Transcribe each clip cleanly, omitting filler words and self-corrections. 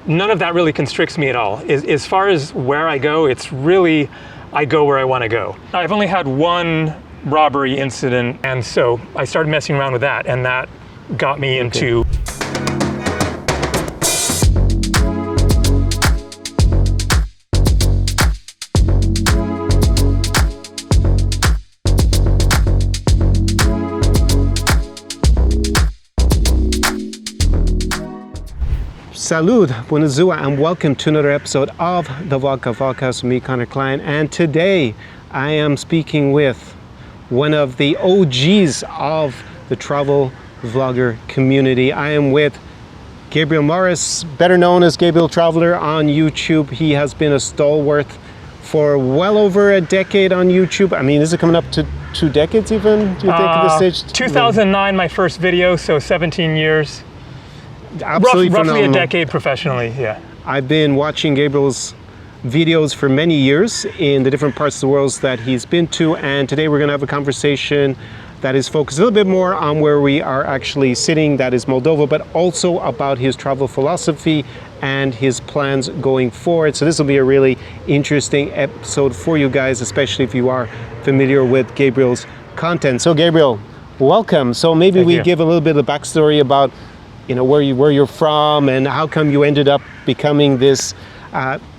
none of that really constricts me at all. As far as where I go, it's really, I go where I want to go. I've only had one robbery incident, and so I started messing around with that, and that got me into... Salud, bună ziua, and welcome to another episode of the Vodka Podcast with me, Conor AI. And today I am speaking with one of the OGs of the travel vlogger community. I am with Gabriel Morris, better known as Gabriel Traveler on YouTube. He has been a stalwart for well over a decade on YouTube. I mean, is it coming up to 2 decades even, do you think, at this stage? 2009, my first video, so 17 years. Absolutely roughly a decade professionally, yeah. I've been watching Gabriel's videos for many years in the different parts of the world that he's been to, and today we're going to have a conversation that is focused a little bit more on where we are actually sitting, that is Moldova, but also about his travel philosophy and his plans going forward. So this will be a really interesting episode for you guys, especially if you are familiar with Gabriel's content. So Gabriel, welcome. So maybe we give a little bit of backstory about where you're from and how come you ended up becoming this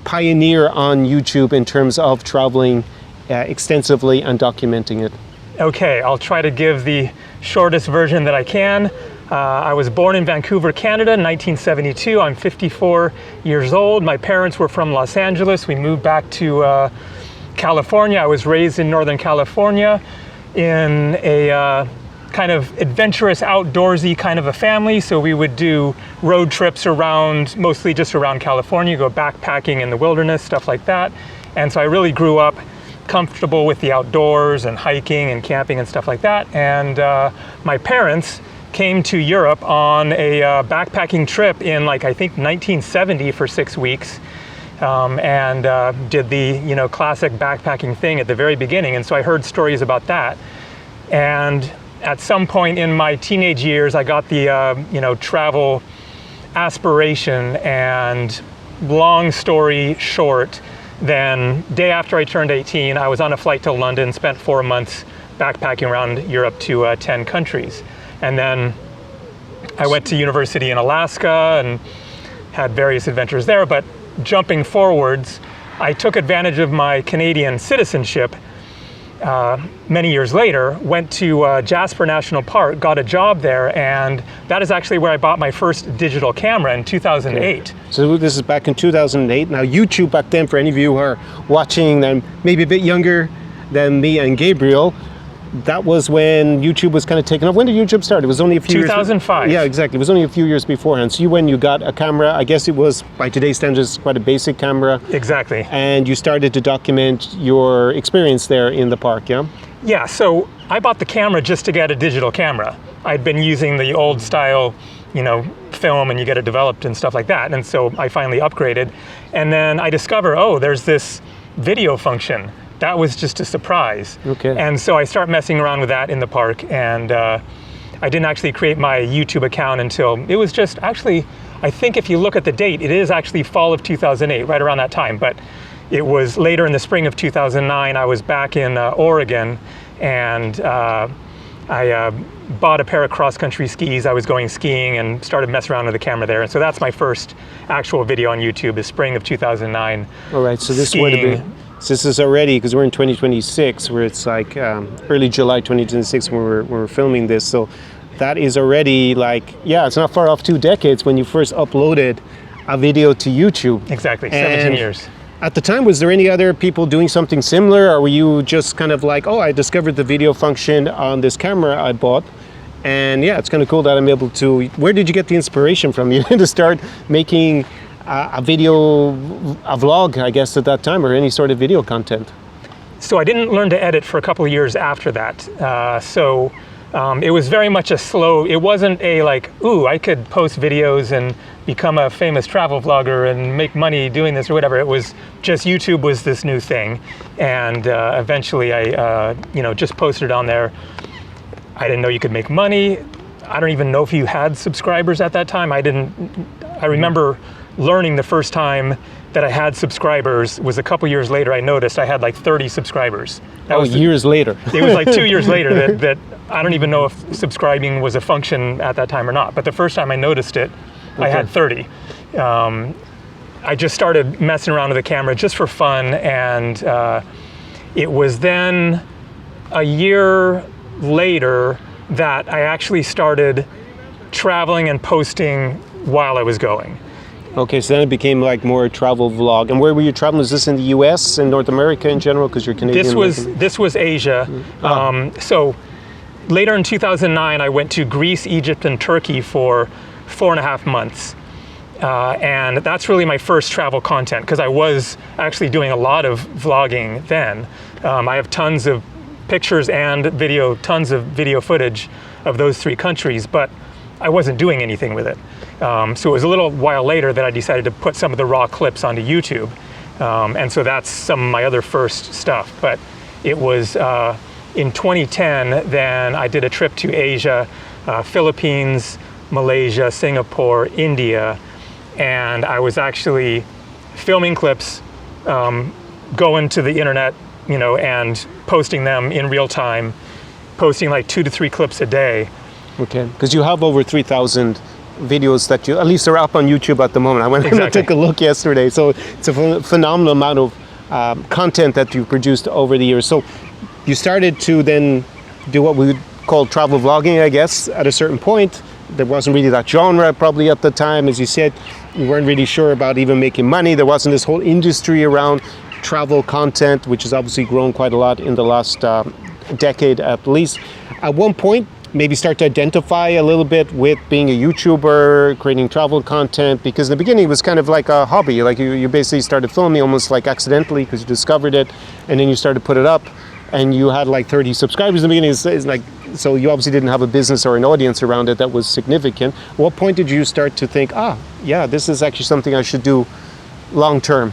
pioneer on YouTube in terms of traveling extensively and documenting it. Okay, I'll try to give the shortest version that I can. I was born in Vancouver, Canada in 1972. I'm 54 years old. My parents were from Los Angeles. We moved back to California. I was raised in Northern California in a kind of adventurous, outdoorsy kind of a family. So we would do road trips around, mostly just around California, go backpacking in the wilderness, stuff like that. And so I really grew up comfortable with the outdoors and hiking and camping and stuff like that. And my parents came to Europe on a backpacking trip in I think 1970 for 6 weeks. And did the classic backpacking thing at the very beginning. And so I heard stories about that. And at some point in my teenage years, I got the travel aspiration, and long story short, then day after I turned 18, I was on a flight to London, spent 4 months backpacking around Europe to 10 countries. And then I went to university in Alaska and had various adventures there. But jumping forwards, I took advantage of my Canadian citizenship many years later, went to Jasper National Park, got a job there, and that is actually where I bought my first digital camera in 2008. Okay. So this is back in 2008. Now YouTube back then, for any of you who are watching and maybe a bit younger than me and Gabriel, that was when YouTube was kind of taking off. When did YouTube start? It was only a few 2005. Yeah, exactly. It was only a few years beforehand. So when you got a camera, I guess it was, by today's standards, quite a basic camera. Exactly. And you started to document your experience there in the park, yeah? Yeah, so I bought the camera just to get a digital camera. I'd been using the old style, film, and you get it developed and stuff like that. And so I finally upgraded. And then I discovered, there's this video function. That was just a surprise. Okay. And so I started messing around with that in the park, and I didn't actually create my YouTube account until, it was just actually, I think if you look at the date, it is actually fall of 2008, right around that time. But it was later in the spring of 2009, I was back in Oregon, and I bought a pair of cross-country skis. I was going skiing and started messing around with the camera there. And so that's my first actual video on YouTube, is spring of 2009. All right, so this would have been... So this is already, because we're in 2026, where it's early July 2026 when we're filming this. So that is already it's not far off 2 decades when you first uploaded a video to YouTube. Exactly, 17 years. At the time, was there any other people doing something similar, or were you just kind of I discovered the video function on this camera I bought, and it's kind of cool that I'm able to... Where did you get the inspiration from to start making a vlog, I guess, at that time, or any sort of video content? So I didn't learn to edit for a couple of years after that. It was very much a slow, it wasn't a I could post videos and become a famous travel vlogger and make money doing this or whatever. It was just YouTube was this new thing. And eventually I, just posted it on there. I didn't know you could make money. I don't even know if you had subscribers at that time. I remember learning the first time that I had subscribers was a couple years later. I noticed I had like 30 subscribers. That was years later. It was like 2 years later that I don't even know if subscribing was a function at that time or not. But the first time I noticed it, I had 30. I just started messing around with the camera just for fun, and it was then a year later that I actually started traveling and posting while I was going. Okay, so then it became like more a travel vlog. And where were you traveling? Was this in the U.S. and North America in general? Because you're Canadian. This was Asia. So later in 2009, I went to Greece, Egypt, and Turkey for 4.5 months. And that's really my first travel content, because I was actually doing a lot of vlogging then. I have tons of pictures and video, tons of video footage of those 3 countries, but I wasn't doing anything with it. So it was a little while later that I decided to put some of the raw clips onto YouTube. And so that's some of my other first stuff. But it was in 2010, then I did a trip to Asia, Philippines, Malaysia, Singapore, India, and I was actually filming clips, going to the internet, and posting them in real time, posting like 2 to 3 clips a day. Okay, because you have over 3,000 videos that at least are up on YouTube at the moment. I went and took a look yesterday, so it's a phenomenal amount of content that you've produced over the years. So you started to then do what we would call travel vlogging, I guess, at a certain point. There wasn't really that genre probably at the time. As you said, you weren't really sure about even making money. There wasn't this whole industry around travel content, which has obviously grown quite a lot in the last decade at least. At one point, maybe start to identify a little bit with being a YouTuber, creating travel content, because in the beginning it was kind of like a hobby. Like you basically started filming almost like accidentally because you discovered it, and then you started to put it up, and you had like 30 subscribers in the beginning. It's like, so you obviously didn't have a business or an audience around it that was significant. At what point did you start to think, yeah, this is actually something I should do long term?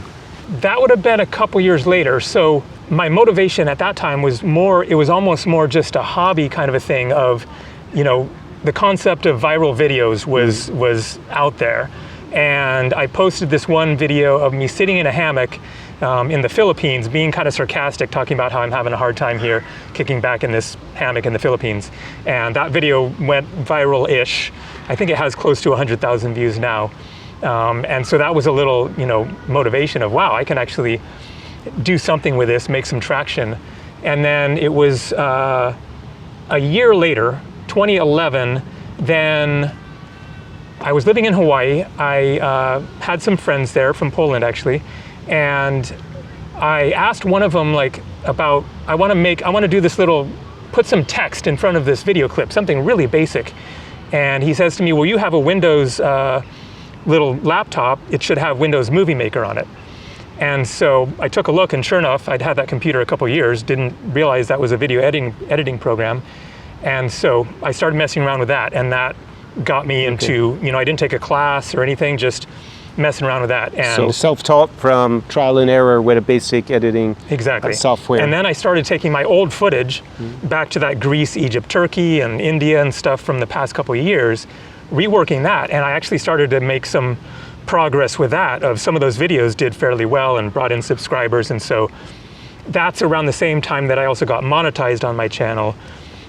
That would have been a couple years later. So my motivation at that time was it was almost more just a hobby kind of a thing of, the concept of viral videos was out there. And I posted this one video of me sitting in a hammock in the Philippines, being kind of sarcastic, talking about how I'm having a hard time here, kicking back in this hammock in the Philippines. And that video went viral-ish. I think it has close to 100,000 views now. And so that was a little, motivation of, wow, I can actually do something with this, make some traction. And then it was a year later, 2011, then I was living in Hawaii. I had some friends there from Poland, actually. And I asked one of them, like, about, I want to do this put some text in front of this video clip, something really basic. And he says to me, well, you have a Windows little laptop, it should have Windows Movie Maker on it. And so I took a look, and sure enough, I'd had that computer a couple years, didn't realize that was a video editing program. And so I started messing around with that, and that got me into, I didn't take a class or anything, just messing around with that. And so self-taught from trial and error with a basic editing software. And then I started taking my old footage back to that Greece, Egypt, Turkey, and India and stuff from the past couple of years, reworking that, and I actually started to make some progress with that. Of some of those videos did fairly well and brought in subscribers, and so that's around the same time that I also got monetized on my channel.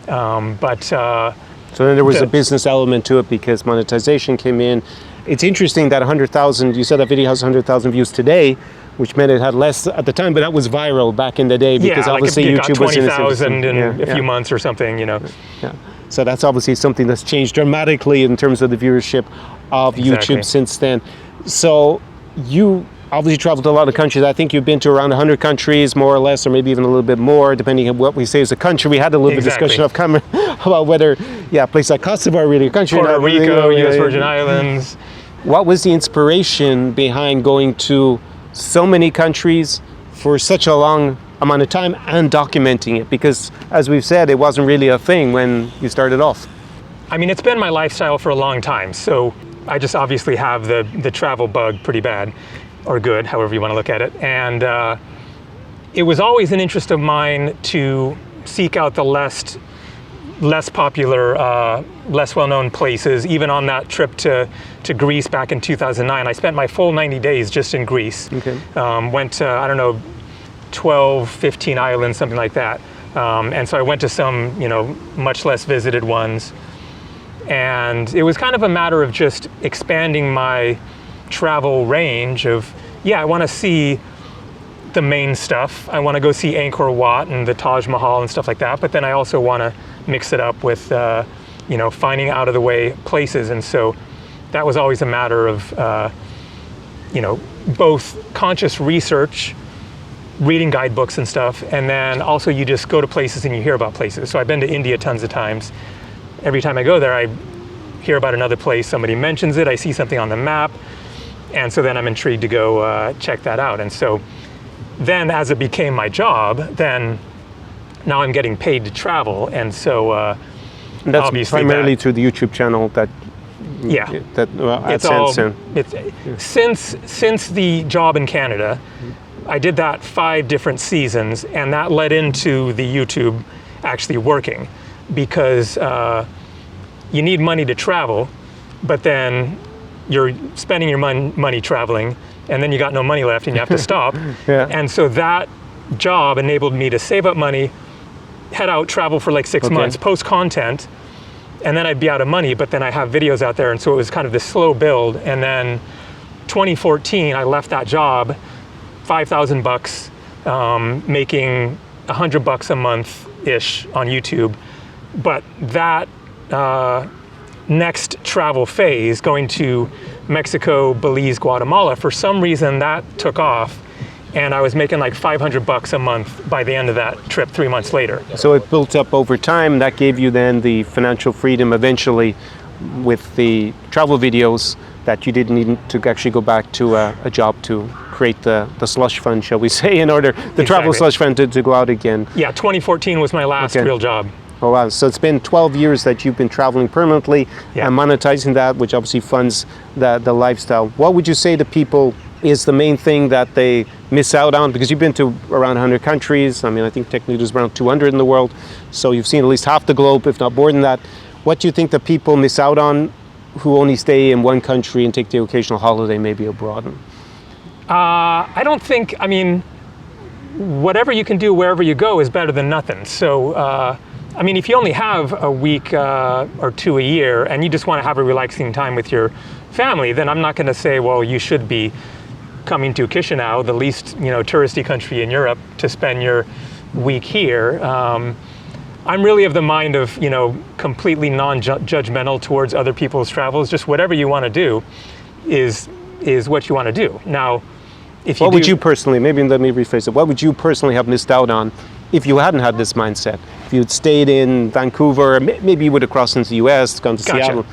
So then there was a business element to it because monetization came in. It's interesting that 100,000, you said that video has 100,000 views today, which meant it had less at the time, but that was viral back in the day because obviously YouTube was in its 20,000 in a few months or something, Yeah. So that's obviously something that's changed dramatically in terms of the viewership of YouTube since then. So you obviously traveled to a lot of countries. I think you've been to around 100 countries, more or less, or maybe even a little bit more, depending on what we say is a country. We had a little bit of discussion off camera about whether, a place like Kosovo are really a country. Puerto Rico, U.S. Virgin Islands. What was the inspiration behind going to so many countries for such a long amount of time and documenting it? Because, as we've said, it wasn't really a thing when you started off. I mean, it's been my lifestyle for a long time, so I just obviously have the travel bug pretty bad, or good, however you want to look at it. And it was always an interest of mine to seek out the less less popular, less well-known places. Even on that trip to Greece back in 2009, I spent my full 90 days just in Greece. Okay. Went to, I don't know, 12, 15 islands, something like that. And so I went to some, much less visited ones. And it was kind of a matter of just expanding my travel range of, I want to see the main stuff. I want to go see Angkor Wat and the Taj Mahal and stuff like that. But then I also want to mix it up with, finding out of the way places. And so that was always a matter of, both conscious research, reading guidebooks and stuff, and then also you just go to places and you hear about places. So I've been to India tons of times. Every time I go there, I hear about another place, somebody mentions it, I see something on the map, and so then I'm intrigued to go check that out. And so then as it became my job, then now I'm getting paid to travel, and so and that's obviously primarily through the YouTube channel that since the job in Canada, I did that 5 different seasons, and that led into the YouTube actually working, because you need money to travel, but then you're spending your money traveling, and then you got no money left and you have to stop. And so that job enabled me to save up money, head out, travel for like 6 months, post content, and then I'd be out of money, but then I have videos out there. And so it was kind of this slow build. And then 2014, I left that job, $5,000, making $100 a month-ish on YouTube. But that next travel phase, going to Mexico, Belize, Guatemala, for some reason that took off, and I was making like $500 a month by the end of that trip 3 months later. So it built up over time. That gave you then the financial freedom eventually with the travel videos, that you didn't need to actually go back to a job to create the slush fund, shall we say, in order, the travel slush fund to go out again. Yeah, 2014 was my last real job. Oh wow, so it's been 12 years that you've been traveling permanently and monetizing that, which obviously funds the lifestyle. What would you say to people is the main thing that they miss out on? Because you've been to around 100 countries. I mean, I think technically there's around 200 in the world. So you've seen at least half the globe, if not more than that. What do you think that people miss out on who only stay in one country and take the occasional holiday maybe abroad? I don't think, I mean, whatever you can do wherever you go is better than nothing. So, I mean, if you only have a week or 2 a year and you just want to have a relaxing time with your family, then I'm not going to say, well, you should be coming to Chișinău, the least, touristy country in Europe, to spend your week here. I'm really of the mind of, completely non-judgmental towards other people's travels. Just whatever you want to do is what you want to do. Now, if you would you personally, maybe let me rephrase it, what would you personally have missed out on if you hadn't had this mindset? If you'd stayed in Vancouver, maybe you would have crossed into the US, gone to Seattle,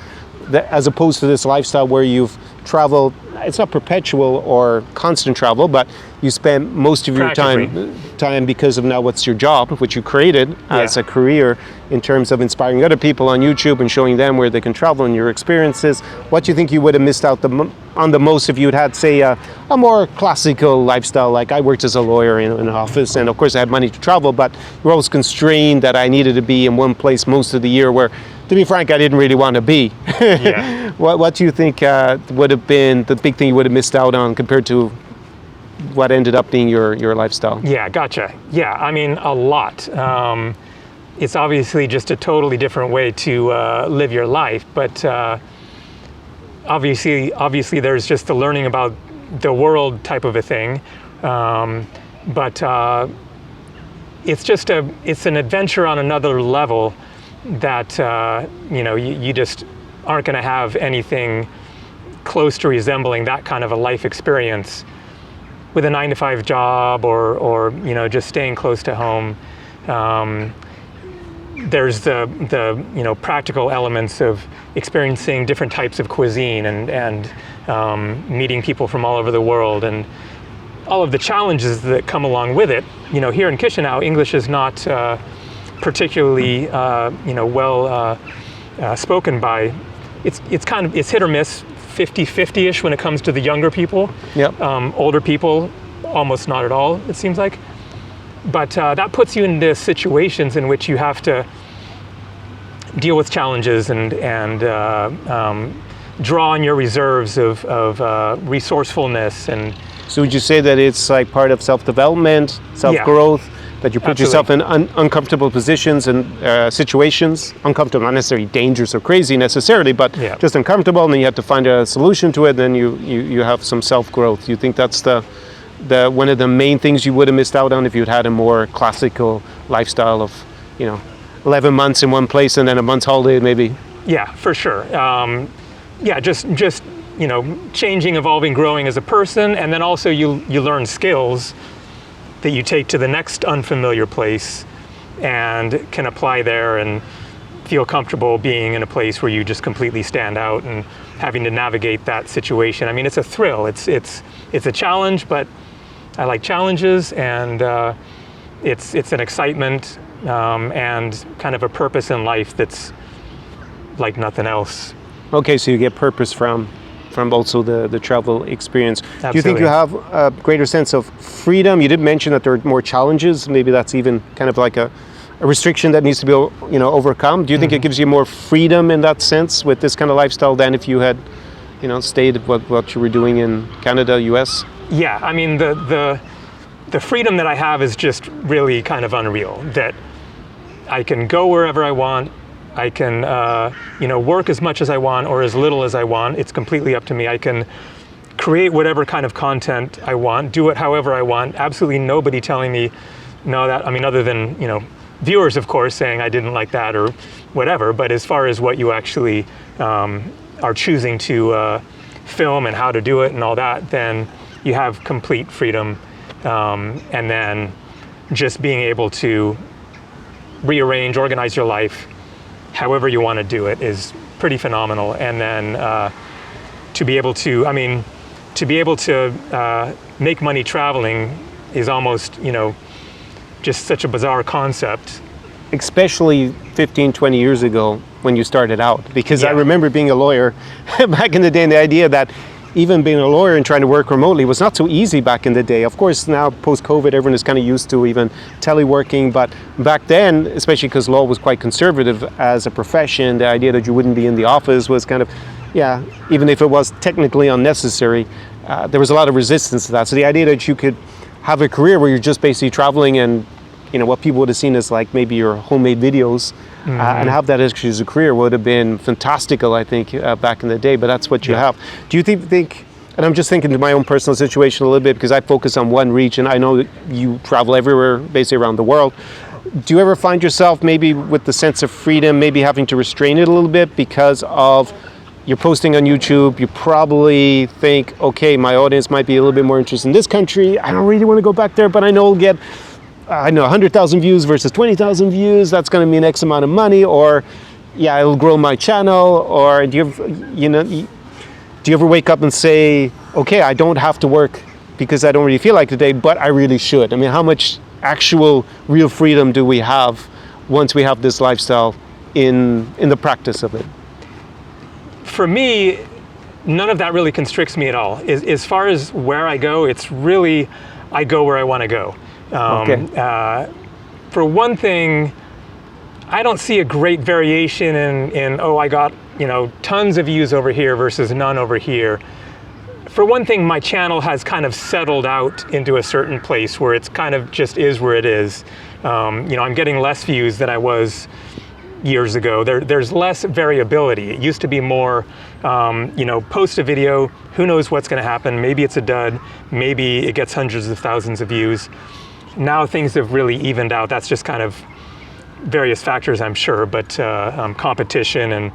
as opposed to this lifestyle where you've traveled, it's not perpetual or constant travel, but you spend most of your time because of now what's your job, which you created as a career in terms of inspiring other people on YouTube and showing them where they can travel and your experiences. What do you think you would have missed out on the most if you had say, a more classical lifestyle? Like I worked as a lawyer in an office, and of course I had money to travel, but you were always constrained that I needed to be in one place most of the year where, to be frank, I didn't really want to be. What do you think would have been the big thing you would have missed out on compared to what ended up being your lifestyle? Yeah, gotcha. Yeah, I mean, a lot. It's obviously just a totally different way to live your life, but obviously there's just the learning about the world type of a thing. But it's an adventure on another level that you just aren't going to have anything close to resembling that kind of a life experience with a 9-to-5 job or just staying close to home. There's the practical elements of experiencing different types of cuisine and meeting people from all over the world, and all of the challenges that come along with it. Here in Chișinău, English is not particularly well spoken by. It's hit or miss, 50-50-ish when it comes to the younger people. Older people, almost not at all, it seems like. But that puts you into situations in which you have to deal with challenges and draw on your reserves of resourcefulness. And so would you say that it's like part of self-development, self-growth, that you put yourself in uncomfortable positions and situations, uncomfortable, not necessarily dangerous or crazy necessarily, but just uncomfortable, and then you have to find a solution to it, then you have some self-growth. You think that's the one of the main things you would have missed out on if you'd had a more classical lifestyle of, 11 months in one place and then a month's holiday maybe? Yeah, for sure. Just changing, evolving, growing as a person, and then also you learn skills that you take to the next unfamiliar place and can apply there and feel comfortable being in a place where you just completely stand out and having to navigate that situation. I mean, it's a thrill. It's a challenge, but I like challenges, and it's an excitement and kind of a purpose in life that's like nothing else. Okay, so you get purpose from also the travel experience. Absolutely. Do you think you have a greater sense of freedom? You did mention that there are more challenges. Maybe that's even kind of like a restriction that needs to be overcome. Do you think it gives you more freedom in that sense with this kind of lifestyle than if you had stayed what you were doing in Canada, US? Yeah, I mean the freedom that I have is just really kind of unreal. That I can go wherever I want. I can, work as much as I want or as little as I want. It's completely up to me. I can create whatever kind of content I want, do it however I want. Absolutely nobody telling me, no, that, I mean, other than, viewers, of course, saying I didn't like that or whatever. But as far as what you actually are choosing to film and how to do it and all that, then you have complete freedom. And then just being able to rearrange, organize your life however you want to do it is pretty phenomenal. And then to be able to make money traveling is almost, just such a bizarre concept. Especially 15, 20 years ago when you started out. Because I remember being a lawyer back in the day, and the idea that even being a lawyer and trying to work remotely was not so easy back in the day. Of course, now post-COVID, everyone is kind of used to even teleworking, but back then, especially because law was quite conservative as a profession, the idea that you wouldn't be in the office was kind of, even if it was technically unnecessary, there was a lot of resistance to that. So the idea that you could have a career where you're just basically traveling and, what people would have seen as like maybe your homemade videos, and have that actually as a career would have been fantastical, I think, back in the day, but that's what you have. Do you think, and I'm just thinking to my own personal situation a little bit because I focus on one region. I know that you travel everywhere, basically around the world. Do you ever find yourself maybe with the sense of freedom, maybe having to restrain it a little bit because of you're posting on YouTube, you probably think, okay, my audience might be a little bit more interested in this country. I don't really want to go back there, but I know I'll get 100,000 views versus 20,000 views. That's going to mean X amount of money, or it'll grow my channel. Or do you ever wake up and say, okay, I don't have to work because I don't really feel like today, but I really should? I mean, how much actual real freedom do we have once we have this lifestyle in the practice of it? For me, none of that really constricts me at all. As far as where I go, it's really, I go where I want to go. For one thing, I don't see a great variation in I got tons of views over here versus none over here. For one thing, my channel has kind of settled out into a certain place where it's kind of just is where it is. I'm getting less views than I was years ago. There's less variability. It used to be more, post a video, who knows what's going to happen? Maybe it's a dud. Maybe it gets hundreds of thousands of views. Now things have really evened out. That's just kind of various factors, I'm sure, but competition and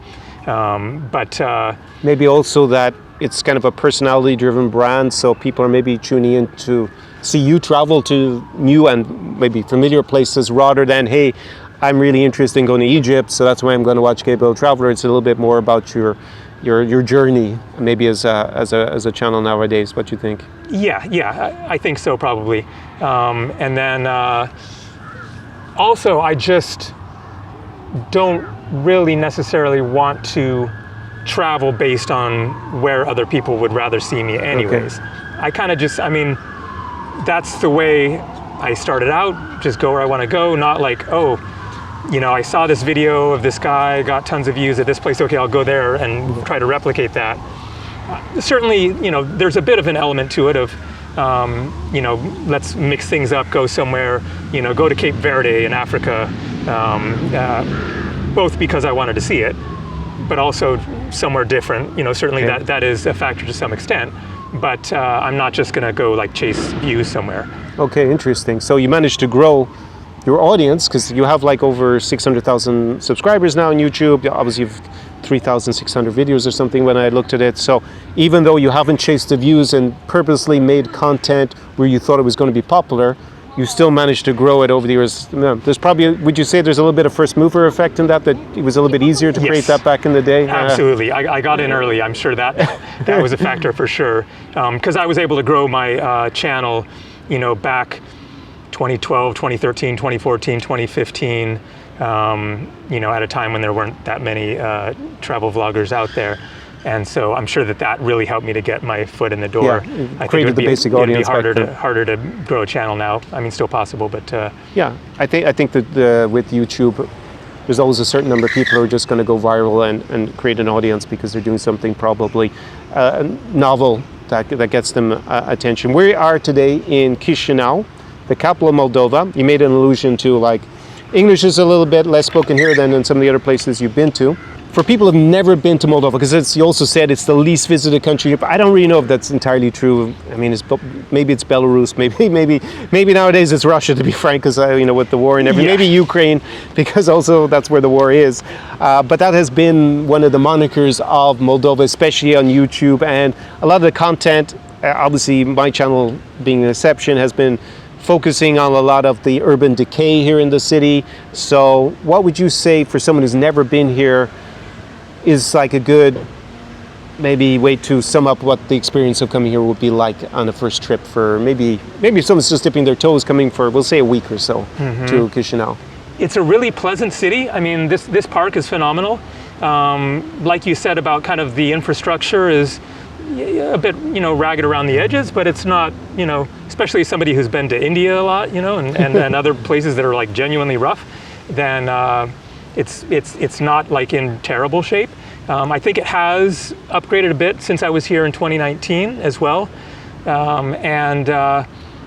maybe also that it's kind of a personality-driven brand, so people are maybe tuning in to see you travel to new and maybe familiar places rather than, hey, I'm really interested in going to Egypt, so that's why I'm going to watch Gabriel Traveler. It's a little bit more about your journey, maybe as a channel nowadays. What do you think? Yeah, I think so, probably. And then also, I just don't really necessarily want to travel based on where other people would rather see me anyways. Okay. I kind of just, that's the way I started out, just go where I want to go, not like, I saw this video of this guy, got tons of views at this place, okay, I'll go there and try to replicate that. Certainly, there's a bit of an element to it of, let's mix things up, go somewhere, go to Cape Verde in Africa, both because I wanted to see it, but also somewhere different. Certainly that is a factor to some extent, but I'm not just gonna go like chase views somewhere. Okay, interesting. So you managed to grow your audience because you have like over 600,000 subscribers now on YouTube. Obviously you've 3,600 videos or something when I looked at it. So even though you haven't chased the views and purposely made content where you thought it was going to be popular, you still managed to grow it over the years. There's probably, would you say there's a little bit of first mover effect in that it was a little bit easier to create that back in the day? Absolutely. I got in early. I'm sure that was a factor for sure. Because I was able to grow my channel, back 2012, 2013, 2014, 2015, at a time when there weren't that many travel vloggers out there. And so I'm sure that really helped me to get my foot in the door. Yeah, I think the basic audience. It'd be harder to grow a channel now. I mean, still possible, but yeah, I think that with YouTube, there's always a certain number of people who are just going to go viral and create an audience because they're doing something probably novel that gets them attention. We are today in Chișinău, the capital of Moldova. You made an allusion to like English is a little bit less spoken here than in some of the other places you've been to. For people who've never been to Moldova, because you also said it's the least visited country, but I don't really know if that's entirely true. I mean, maybe it's Belarus, maybe nowadays it's Russia, to be frank, because with the war and everything. Yeah. Maybe Ukraine, because also that's where the war is. But that has been one of the monikers of Moldova, especially on YouTube, and a lot of the content, obviously my channel being an exception, has been focusing on a lot of the urban decay here in the city. So what would you say for someone who's never been here is like a good maybe way to sum up what the experience of coming here would be like on a first trip for maybe if someone's just dipping their toes coming for, we'll say, a week or so to Chișinău? It's a really pleasant city. I mean, this park is phenomenal. Like you said about kind of the infrastructure is a bit, ragged around the edges, but it's not, especially somebody who's been to India a lot, and other places that are like genuinely rough, then it's not like in terrible shape. I think it has upgraded a bit since I was here in 2019 as well, and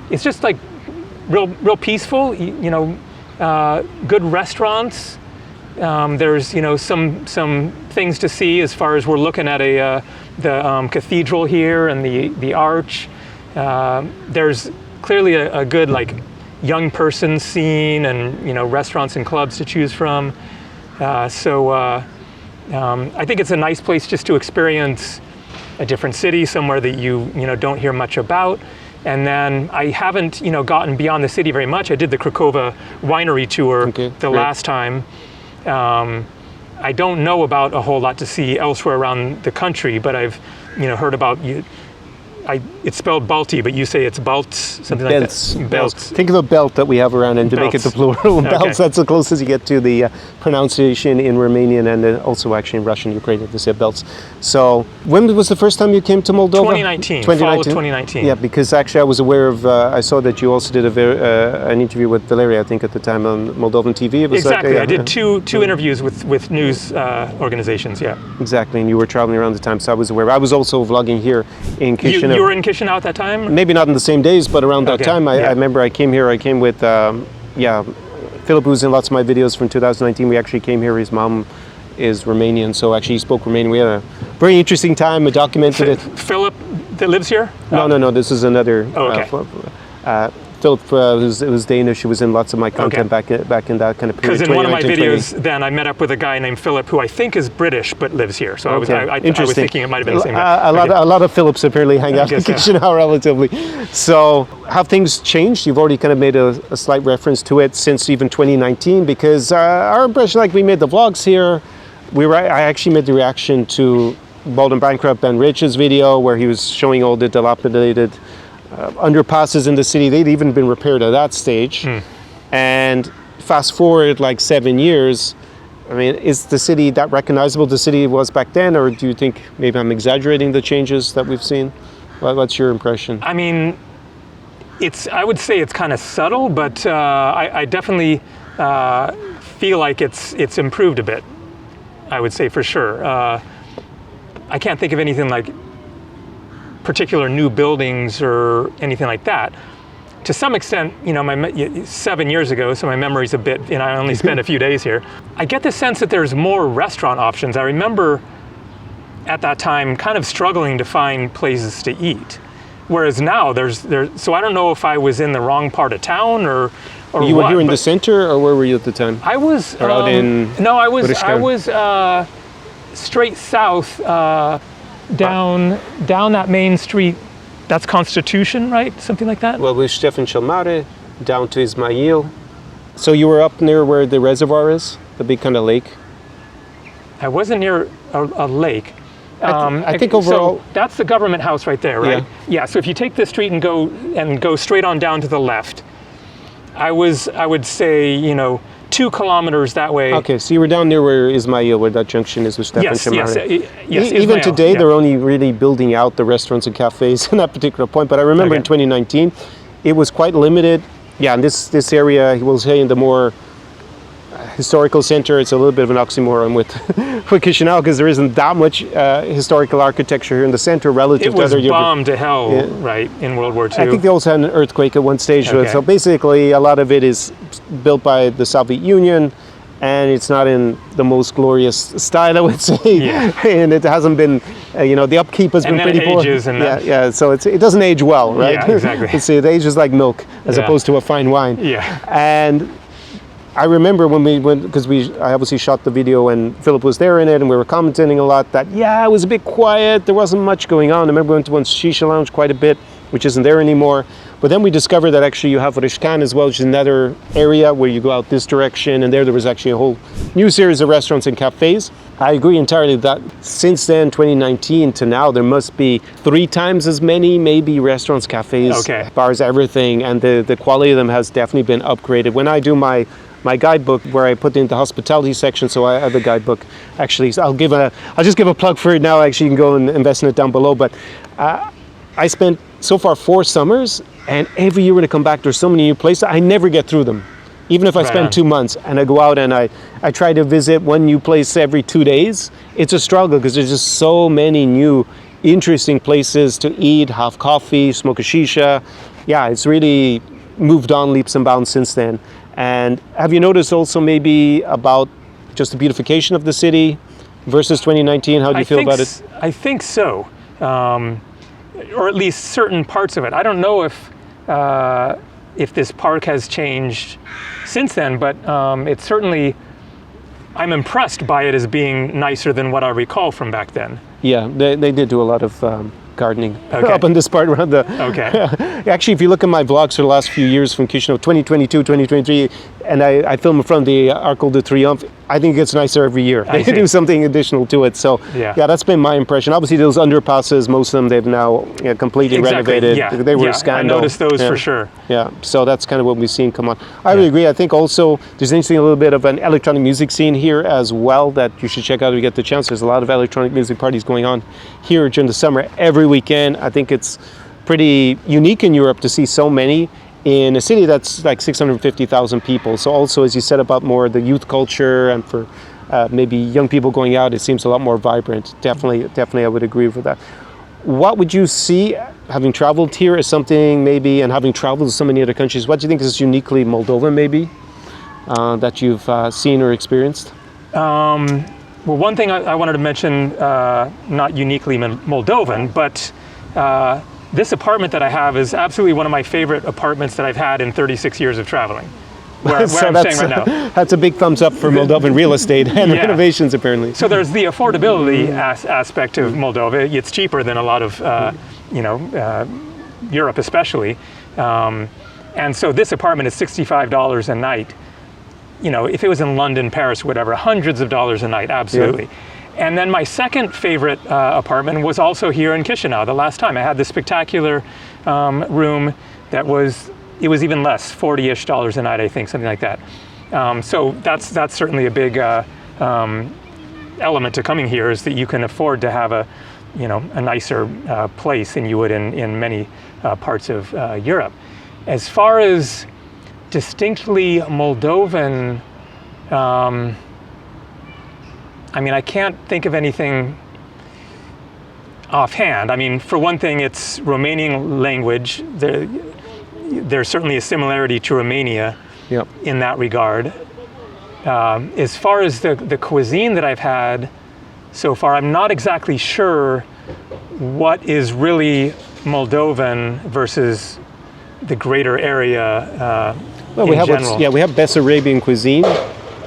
it's just like real peaceful. Good restaurants. There's some things to see as far as we're looking at the cathedral here and the arch. There's clearly a good like young person scene and restaurants and clubs to choose from. So I think it's a nice place just to experience a different city, somewhere that you don't hear much about. And then I haven't gotten beyond the city very much. I did the Cracova winery tour last time. I don't know about a whole lot to see elsewhere around the country, but I've heard about it's spelled Balti, but you say it's Balts, something Belts. like that. Belts. Think of a belt that we have around, and to make it the plural, belts, that's the closest you get to the pronunciation in Romanian and also actually in Russian, Ukrainian, they say belts. So when was the first time you came to Moldova? 2019, fall of 2019. Yeah, because actually I was aware of, I saw that you also did an interview with Valeria, I think at the time on Moldovan TV. It was exactly, I did two interviews with news organizations, yeah. Exactly, and you were traveling around the time, so I was aware. I was also vlogging here in Chișinău. You were in Chișinău at that time? Maybe not in the same days, but around that time. I remember I came with, Philip, who's in lots of my videos from 2019. We actually came here. His mom is Romanian, so actually he spoke Romanian. We had a very interesting time. I documented it. Philip that lives here? No, this is another. Philip, who's Danish, who was in lots of my content back in that kind of period. Because in one of my videos, then I met up with a guy named Philip, who I think is British but lives here. So I was thinking it might have been the same guy. A lot of Philips apparently hang out in Chișinău relatively. So have things changed? You've already kind of made a slight reference to it since even 2019, because our impression, like we made the vlogs here, I actually made the reaction to Bald and Bankrupt Ben Rich's video where he was showing all the dilapidated underpasses in the city. They'd even been repaired at that stage. And fast forward like 7 years, I mean, is the city that recognizable the city was back then, or do you think maybe I'm exaggerating the changes that we've seen? What's your impression? I mean, I would say it's kind of subtle, but I definitely feel like it's improved a bit. I would say for sure. I can't think of anything like particular new buildings or anything like that. To some extent, you know, 7 years ago, so my memory's a bit, and I only spent a few days here. I get the sense that there's more restaurant options. I remember at that time kind of struggling to find places to eat. Whereas now so I don't know if I was in the wrong part of town or you were here in the center, or where were you at the time? I was out in no, I was straight south down that main street. That's Constitution, right? Something like that? Well, with Stefan Chelmare, down to Ismail. So you were up near where the reservoir is, the big kind of lake? I wasn't near a lake. I think overall... So that's the government house right there, right? Yeah, so if you take this street and go straight on down to the left, I would say, you know, 2 kilometers that way. Okay, so you were down near where Ismail, where that junction is with Stefan Chelmare. Yes, even Ismail, today, they're only really building out the restaurants and cafes in that particular point. But I remember in 2019, it was quite limited. Yeah, and this area, he will say, in the more historical center, it's a little bit of an oxymoron with Chișinău, because there isn't that much historical architecture here in the center relative to other... It was bombed to hell, right, in World War II. I think they also had an earthquake at one stage. So basically, a lot of it is built by the Soviet Union, and it's not in the most glorious style, I would say. Yeah. And it hasn't been, you know, the upkeep has been pretty poor. So it doesn't age well, right? Yeah, exactly. It ages like milk, as opposed to a fine wine. Yeah. And I remember when we went, because I obviously shot the video and Philip was there in it, and we were commenting a lot that, it was a bit quiet, there wasn't much going on. I remember we went to one Shisha Lounge quite a bit, which isn't there anymore. But then we discovered that actually you have Rishkan as well, which is another area where you go out this direction, and there was actually a whole new series of restaurants and cafes. I agree entirely that since then, 2019 to now, there must be 3 times as many maybe restaurants, cafes, bars, everything, and the quality of them has definitely been upgraded. When I do my guidebook, where I put in the hospitality section, so I have a guidebook. Actually, so I'll just give a plug for it now. Actually, you can go and invest in it down below. But I spent so far 4 summers, and every year when I come back, there's so many new places. I never get through them, even if I spend 2 months and I go out and I try to visit one new place every 2 days. It's a struggle because there's just so many new, interesting places to eat, have coffee, smoke a shisha. Yeah, it's really moved on leaps and bounds since then. And have you noticed also maybe about just the beautification of the city versus 2019? How do you feel about it? I think so, or at least certain parts of it. I don't know if this park has changed since then, but it's certainly, I'm impressed by it as being nicer than what I recall from back then. Yeah, they did do a lot of gardening up in this part around the... Actually, if you look at my vlogs for the last few years from Chișinău, 2022, 2023, and I film from the Arcul de Triomphe, I think it gets nicer every year. They do something additional to it. So that's been my impression. Obviously, those underpasses, most of them, they've now completely renovated. They were a scandal. I noticed those for sure. Yeah, so that's kind of what we've seen come on. I really agree. I think also there's interesting a little bit of an electronic music scene here as well that you should check out if you get the chance. There's a lot of electronic music parties going on here during the summer every weekend. I think it's pretty unique in Europe to see so many in a city that's like 650,000 people. So also, as you said about more the youth culture and for maybe young people going out, it seems a lot more vibrant. Definitely I would agree with that. What would you see, having traveled here, as something maybe, and having traveled to so many other countries, what do you think is uniquely Moldovan maybe that you've seen or experienced? Well, one thing I wanted to mention, not uniquely Moldovan, but this apartment that I have is absolutely one of my favorite apartments that I've had in 36 years of traveling. Where I'm staying right now. That's a big thumbs up for Moldovan real estate and renovations, apparently. So there's the affordability aspect of Moldova. It's cheaper than a lot of, Europe especially. And so this apartment is $65 a night. You know, if it was in London, Paris, whatever, hundreds of dollars a night, absolutely. Yeah. And then my second favorite apartment was also here in Chișinău. The last time I had this spectacular room that was even less, $40-ish a night, I think, something like that. So that's certainly a big element to coming here, is that you can afford to have a nicer place than you would in many parts of Europe. As far as distinctly Moldovan I mean, I can't think of anything offhand. I mean, for one thing, it's Romanian language. There's certainly a similarity to Romania Yep. in that regard. As far as the cuisine that I've had so far, I'm not exactly sure what is really Moldovan versus the greater area Well, in general. we have Bessarabian cuisine,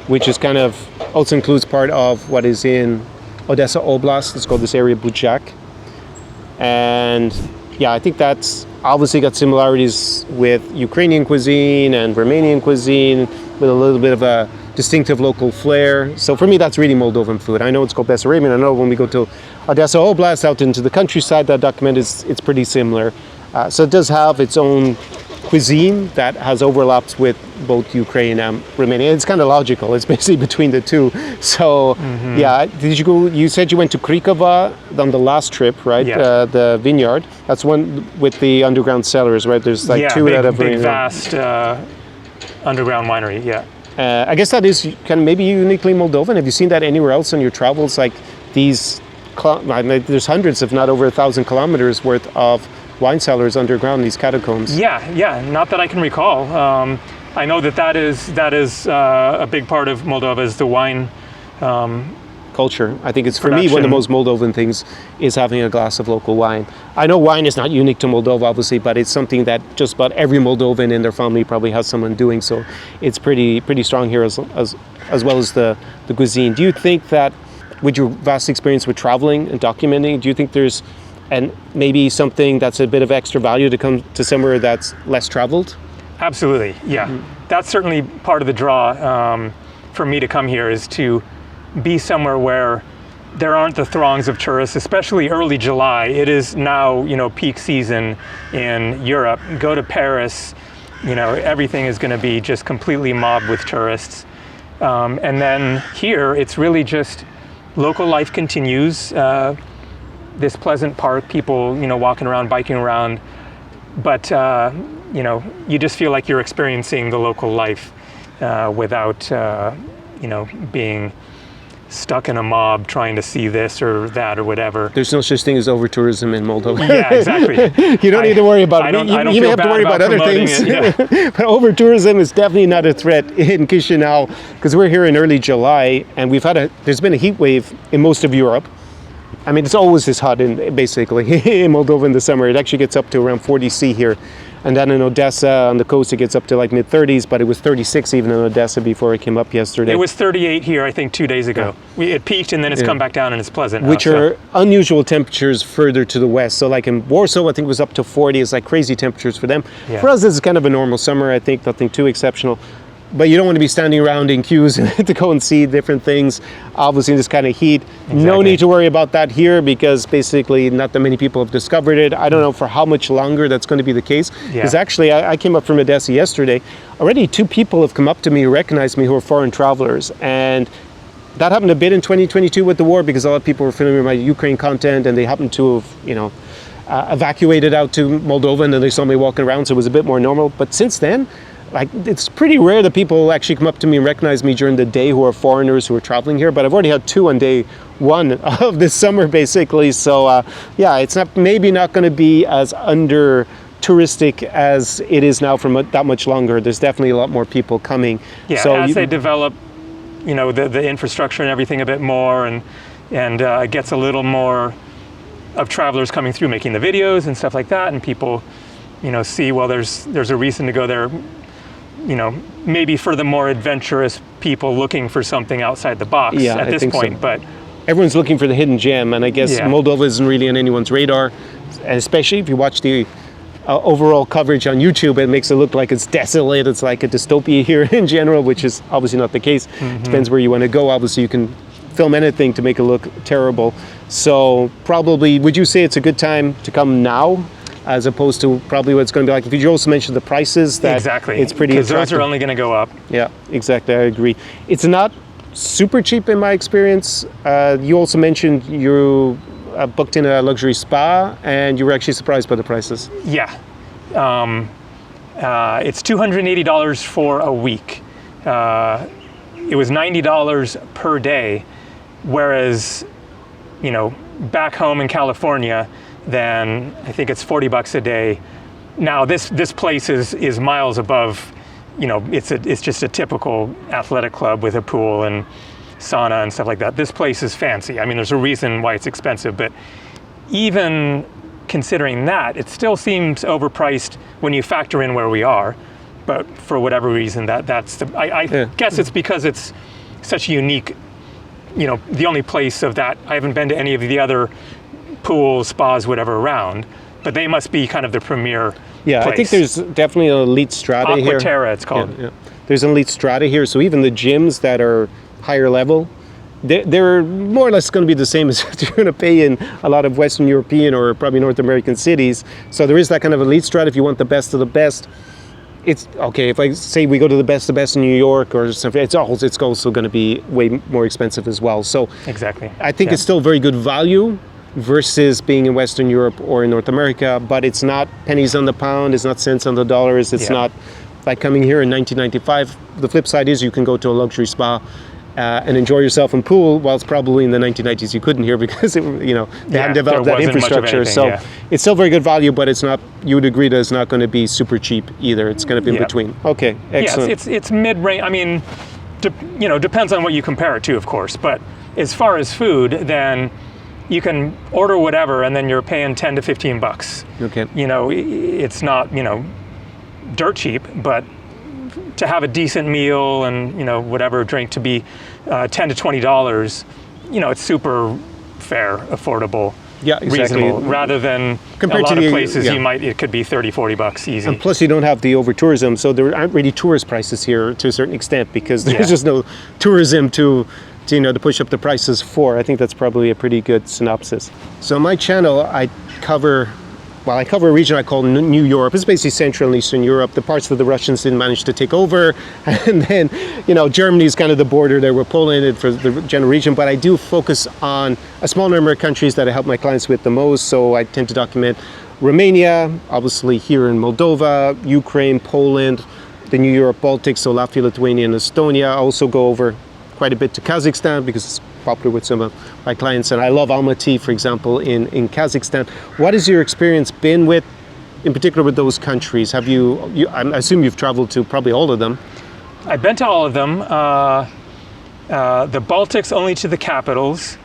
which is kind of also includes part of what is in Odessa Oblast. It's called this area Bucak. And yeah, I think that's obviously got similarities with Ukrainian cuisine and Romanian cuisine with a little bit of a distinctive local flair. So for me, that's really Moldovan food. I know it's called Bessarabian. I know when we go to Odessa Oblast out into the countryside, that document it's pretty similar. So it does have its own cuisine that has overlaps with both Ukraine and Romania. It's kind of logical. It's basically between the two. So yeah, did you go? You said you went to Cricova on the last trip, right? Yeah. The vineyard. That's one with the underground cellars, right? There's like two big, that have big vast underground winery. Yeah. I guess that is kind of maybe uniquely Moldovan. Have you seen that anywhere else on your travels? Like these, I mean, there's hundreds, if not over 1,000 kilometers worth of wine cellars underground, these catacombs. Yeah. Not that I can recall. I know that is a big part of Moldova is the wine culture. I think it's for me one of the most Moldovan things is having a glass of local wine. I know wine is not unique to Moldova, obviously, but it's something that just about every Moldovan in their family probably has someone doing. So it's pretty strong here as well as the cuisine. Do you think that with your vast experience with traveling and documenting, do you think there's maybe something that's a bit of extra value to come to somewhere that's less traveled? Absolutely, yeah. That's certainly part of the draw for me to come here is to be somewhere where there aren't the throngs of tourists, especially early July. It is now, peak season in Europe. Go to Paris, everything is going to be just completely mobbed with tourists. And then here, it's really just local life continues. This pleasant park, people, walking around, biking around. But, you just feel like you're experiencing the local life without, being stuck in a mob trying to see this or that or whatever. There's no such thing as over-tourism in Moldova. Yeah, exactly. You don't need to worry about it. You may have to worry about other things. But over-tourism is definitely not a threat in Chișinău because we're here in early July and there's been a heat wave in most of Europe. I mean, it's always this hot basically in Moldova in the summer. It actually gets up to around 40 C here. And then in Odessa on the coast, it gets up to like mid-30s, but it was 36 even in Odessa before it came up yesterday. It was 38 here, I think, 2 days ago. Yeah. It peaked and then it's come back down and it's pleasant. Which are unusual temperatures further to the west. So like in Warsaw, I think it was up to 40. It's like crazy temperatures for them. Yeah. For us, this is kind of a normal summer, I think, nothing too exceptional. But you don't want to be standing around in queues to go and see different things, obviously in this kind of heat. Exactly. No need to worry about that here because basically not that many people have discovered it. I don't know for how much longer that's going to be the case. Because actually I came up from Odessa yesterday. Already 2 people have come up to me who recognize me who are foreign travelers. And that happened a bit in 2022 with the war because a lot of people were familiar with my Ukraine content and they happened to have, evacuated out to Moldova and then they saw me walking around, so it was a bit more normal. But since then, it's pretty rare that people actually come up to me and recognize me during the day who are foreigners who are traveling here, but I've already had 2 on day 1 of this summer, basically. So, it's maybe not going to be as under touristic as it is now for that much longer. There's definitely a lot more people coming. Yeah, so as they develop, the infrastructure and everything a bit more, and it gets a little more of travelers coming through, making the videos and stuff like that, and people, see, well, there's a reason to go there. Maybe for the more adventurous people looking for something outside the box at this point. So. But everyone's looking for the hidden gem, and I guess Moldova isn't really on anyone's radar, and especially if you watch the overall coverage on YouTube, it makes it look like it's desolate. It's like a dystopia here in general, which is obviously not the case. Depends where you want to go. Obviously, you can film anything to make it look terrible. So probably, would you say it's a good time to come now? As opposed to probably what it's going to be like. If you also mentioned the prices, that exactly. It's pretty attractive. Because those are only going to go up. Yeah, exactly. I agree. It's not super cheap in my experience. You also mentioned you booked in a luxury spa and you were actually surprised by the prices. Yeah. It's $280 for a week. it was $90 per day, whereas, you know, back home in California, then I think it's $40 a day. Now this place is miles above, you know, it's just a typical athletic club with a pool and sauna and stuff like that. This place is fancy. I mean, there's a reason why it's expensive, but even considering that, it still seems overpriced when you factor in where we are. But for whatever reason, that's the, I guess it's because it's such a unique, you know, the only place of that. I haven't been to any of the other pools, spas, whatever around, but they must be kind of the premier place. I think there's definitely an elite strata here. Aquaterra, it's called. Yeah. There's an elite strata here, so even the gyms that are higher level, they're more or less going to be the same as you're going to pay in a lot of Western European or probably North American cities. So there is that kind of elite strata if you want the best of the best. It's okay if I say we go to the best in New York or something, it's also going to be way more expensive as well. So exactly, I think it's still very good value versus being in Western Europe or in North America, but it's not pennies on the pound, it's not cents on the dollars, it's not like coming here in 1995. The flip side is you can go to a luxury spa and enjoy yourself in pool, while it's probably in the 1990s you couldn't here because they hadn't developed that infrastructure. So it's still very good value, but it's not. You would agree that it's not going to be super cheap either. It's going to be in between. Okay, excellent. Yes, it's mid-range. I mean, you know, depends on what you compare it to, of course. But as far as food, then you can order whatever, and then you're paying $10 to $15. Okay. You know, it's not, you know, dirt cheap, but to have a decent meal and, you know, whatever drink to be $10 to $20, you know, it's super fair, affordable, reasonable, rather than compared a lot of places it could be $30, $40 easy. And plus you don't have the over-tourism, so there aren't really tourist prices here to a certain extent because there's just no tourism to push up the prices for. I think that's probably a pretty good synopsis. So on my channel, I cover a region I call New Europe. It's basically Central and Eastern Europe, the parts that the Russians didn't manage to take over. And then, you know, Germany's kind of the border there with Poland and for the general region. But I do focus on a small number of countries that I help my clients with the most. So I tend to document Romania, obviously here in Moldova, Ukraine, Poland, the New Europe Baltics, so Latvia, Lithuania, and Estonia. I also go over quite a bit to Kazakhstan because it's popular with some of my clients, and I love Almaty, for example, in Kazakhstan. What has your experience been with, in particular, with those countries? Have you I assume you've traveled to probably all of them. I've been to all of them. The Baltics only to the capitals.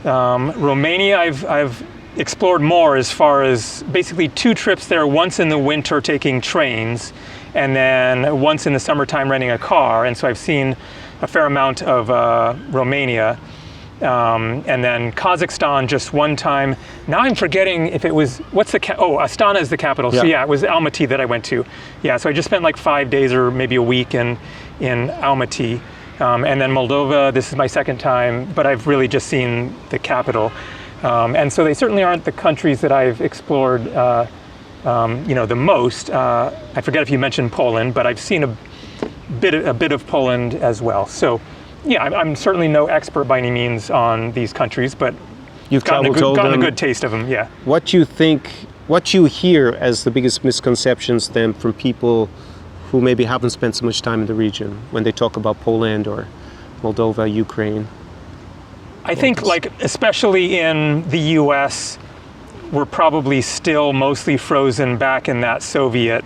Romania, I've explored more as far as basically 2 trips there, once in the winter taking trains, and then once in the summertime renting a car, and so I've seen a fair amount of Romania. And then Kazakhstan just one time. Now I'm forgetting if it was, Astana is the capital. So it was Almaty that I went to. Yeah, so I just spent like 5 days or maybe a week in Almaty. And then Moldova, this is my second time, but I've really just seen the capital. And so they certainly aren't the countries that I've explored, you know, the most. I forget if you mentioned Poland, but I've seen a bit of Poland as well. So yeah, I'm certainly no expert by any means on these countries, but you've gotten a good taste of them, yeah. What you hear as the biggest misconceptions then from people who maybe haven't spent so much time in the region when they talk about Poland or Moldova, Ukraine? I think, like, especially in the US, we're probably still mostly frozen back in that Soviet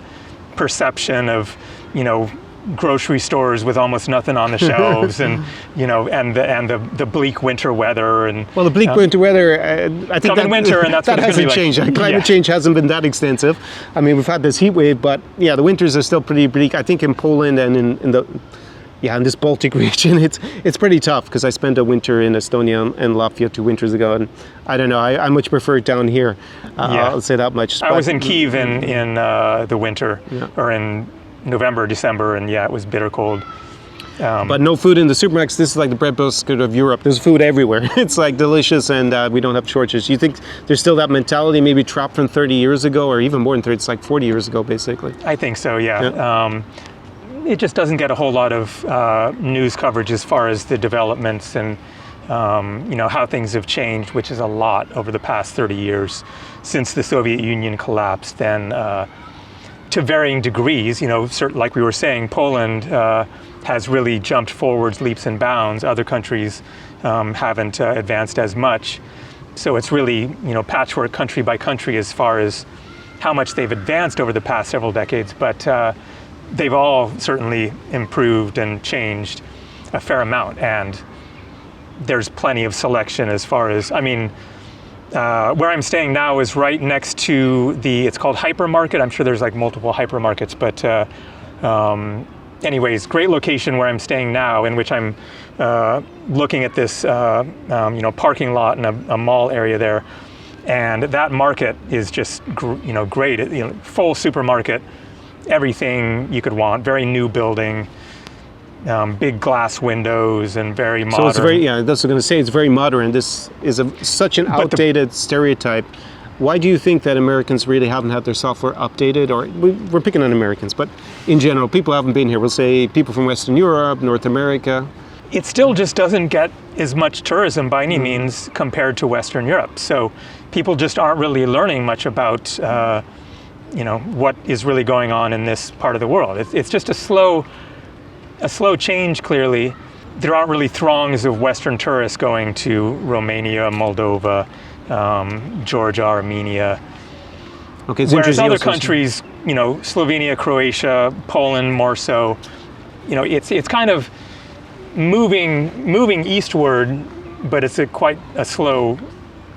perception of, you know, grocery stores with almost nothing on the shelves, and you know, and the bleak winter weather, and the bleak winter weather. I think that winter, and that's that hasn't changed. Like, climate change hasn't been that extensive. I mean, we've had this heat wave, but yeah, the winters are still pretty bleak. I think in Poland and in this Baltic region, it's pretty tough because I spent a winter in Estonia and Latvia 2 winters ago, and I don't know. I much prefer it down here. I'll say that much. I was in Kyiv in the winter, or in November, December, and it was bitter cold. But no food in the supermarkets. This is like the breadbasket of Europe. There's food everywhere. It's like delicious, and we don't have shortages. You think there's still that mentality, maybe trapped from 30 years ago, or even more than 30? It's like 40 years ago, basically. I think so. Yeah. It just doesn't get a whole lot of news coverage as far as the developments and you know, how things have changed, which is a lot over the past 30 years since the Soviet Union collapsed. And to varying degrees. Like we were saying, Poland has really jumped forwards leaps and bounds. Other countries haven't advanced as much. So it's really, patchwork country by country as far as how much they've advanced over the past several decades. But they've all certainly improved and changed a fair amount. And there's plenty of selection as far as, where I'm staying now is right next to it's called hypermarket. I'm sure there's like multiple hypermarkets, but anyways, great location where I'm staying now, in which I'm looking at this parking lot and a mall area there. And that market is just great. Full supermarket, everything you could want. Very new building, big glass windows, and very modern. So it's very, that's what I was going to say. It's very modern. This is such an outdated stereotype. Why do you think that Americans really haven't had their software updated? Or we're picking on Americans, but in general, people haven't been here. We'll say people from Western Europe, North America. It still just doesn't get as much tourism by any means compared to Western Europe. So people just aren't really learning much about, what is really going on in this part of the world. It's just a slow change, clearly. There aren't really throngs of Western tourists going to Romania, Moldova, Georgia, Armenia. Okay, it's whereas interesting. Other countries, Slovenia, Croatia, Poland more so, it's kind of moving eastward, but it's quite a slow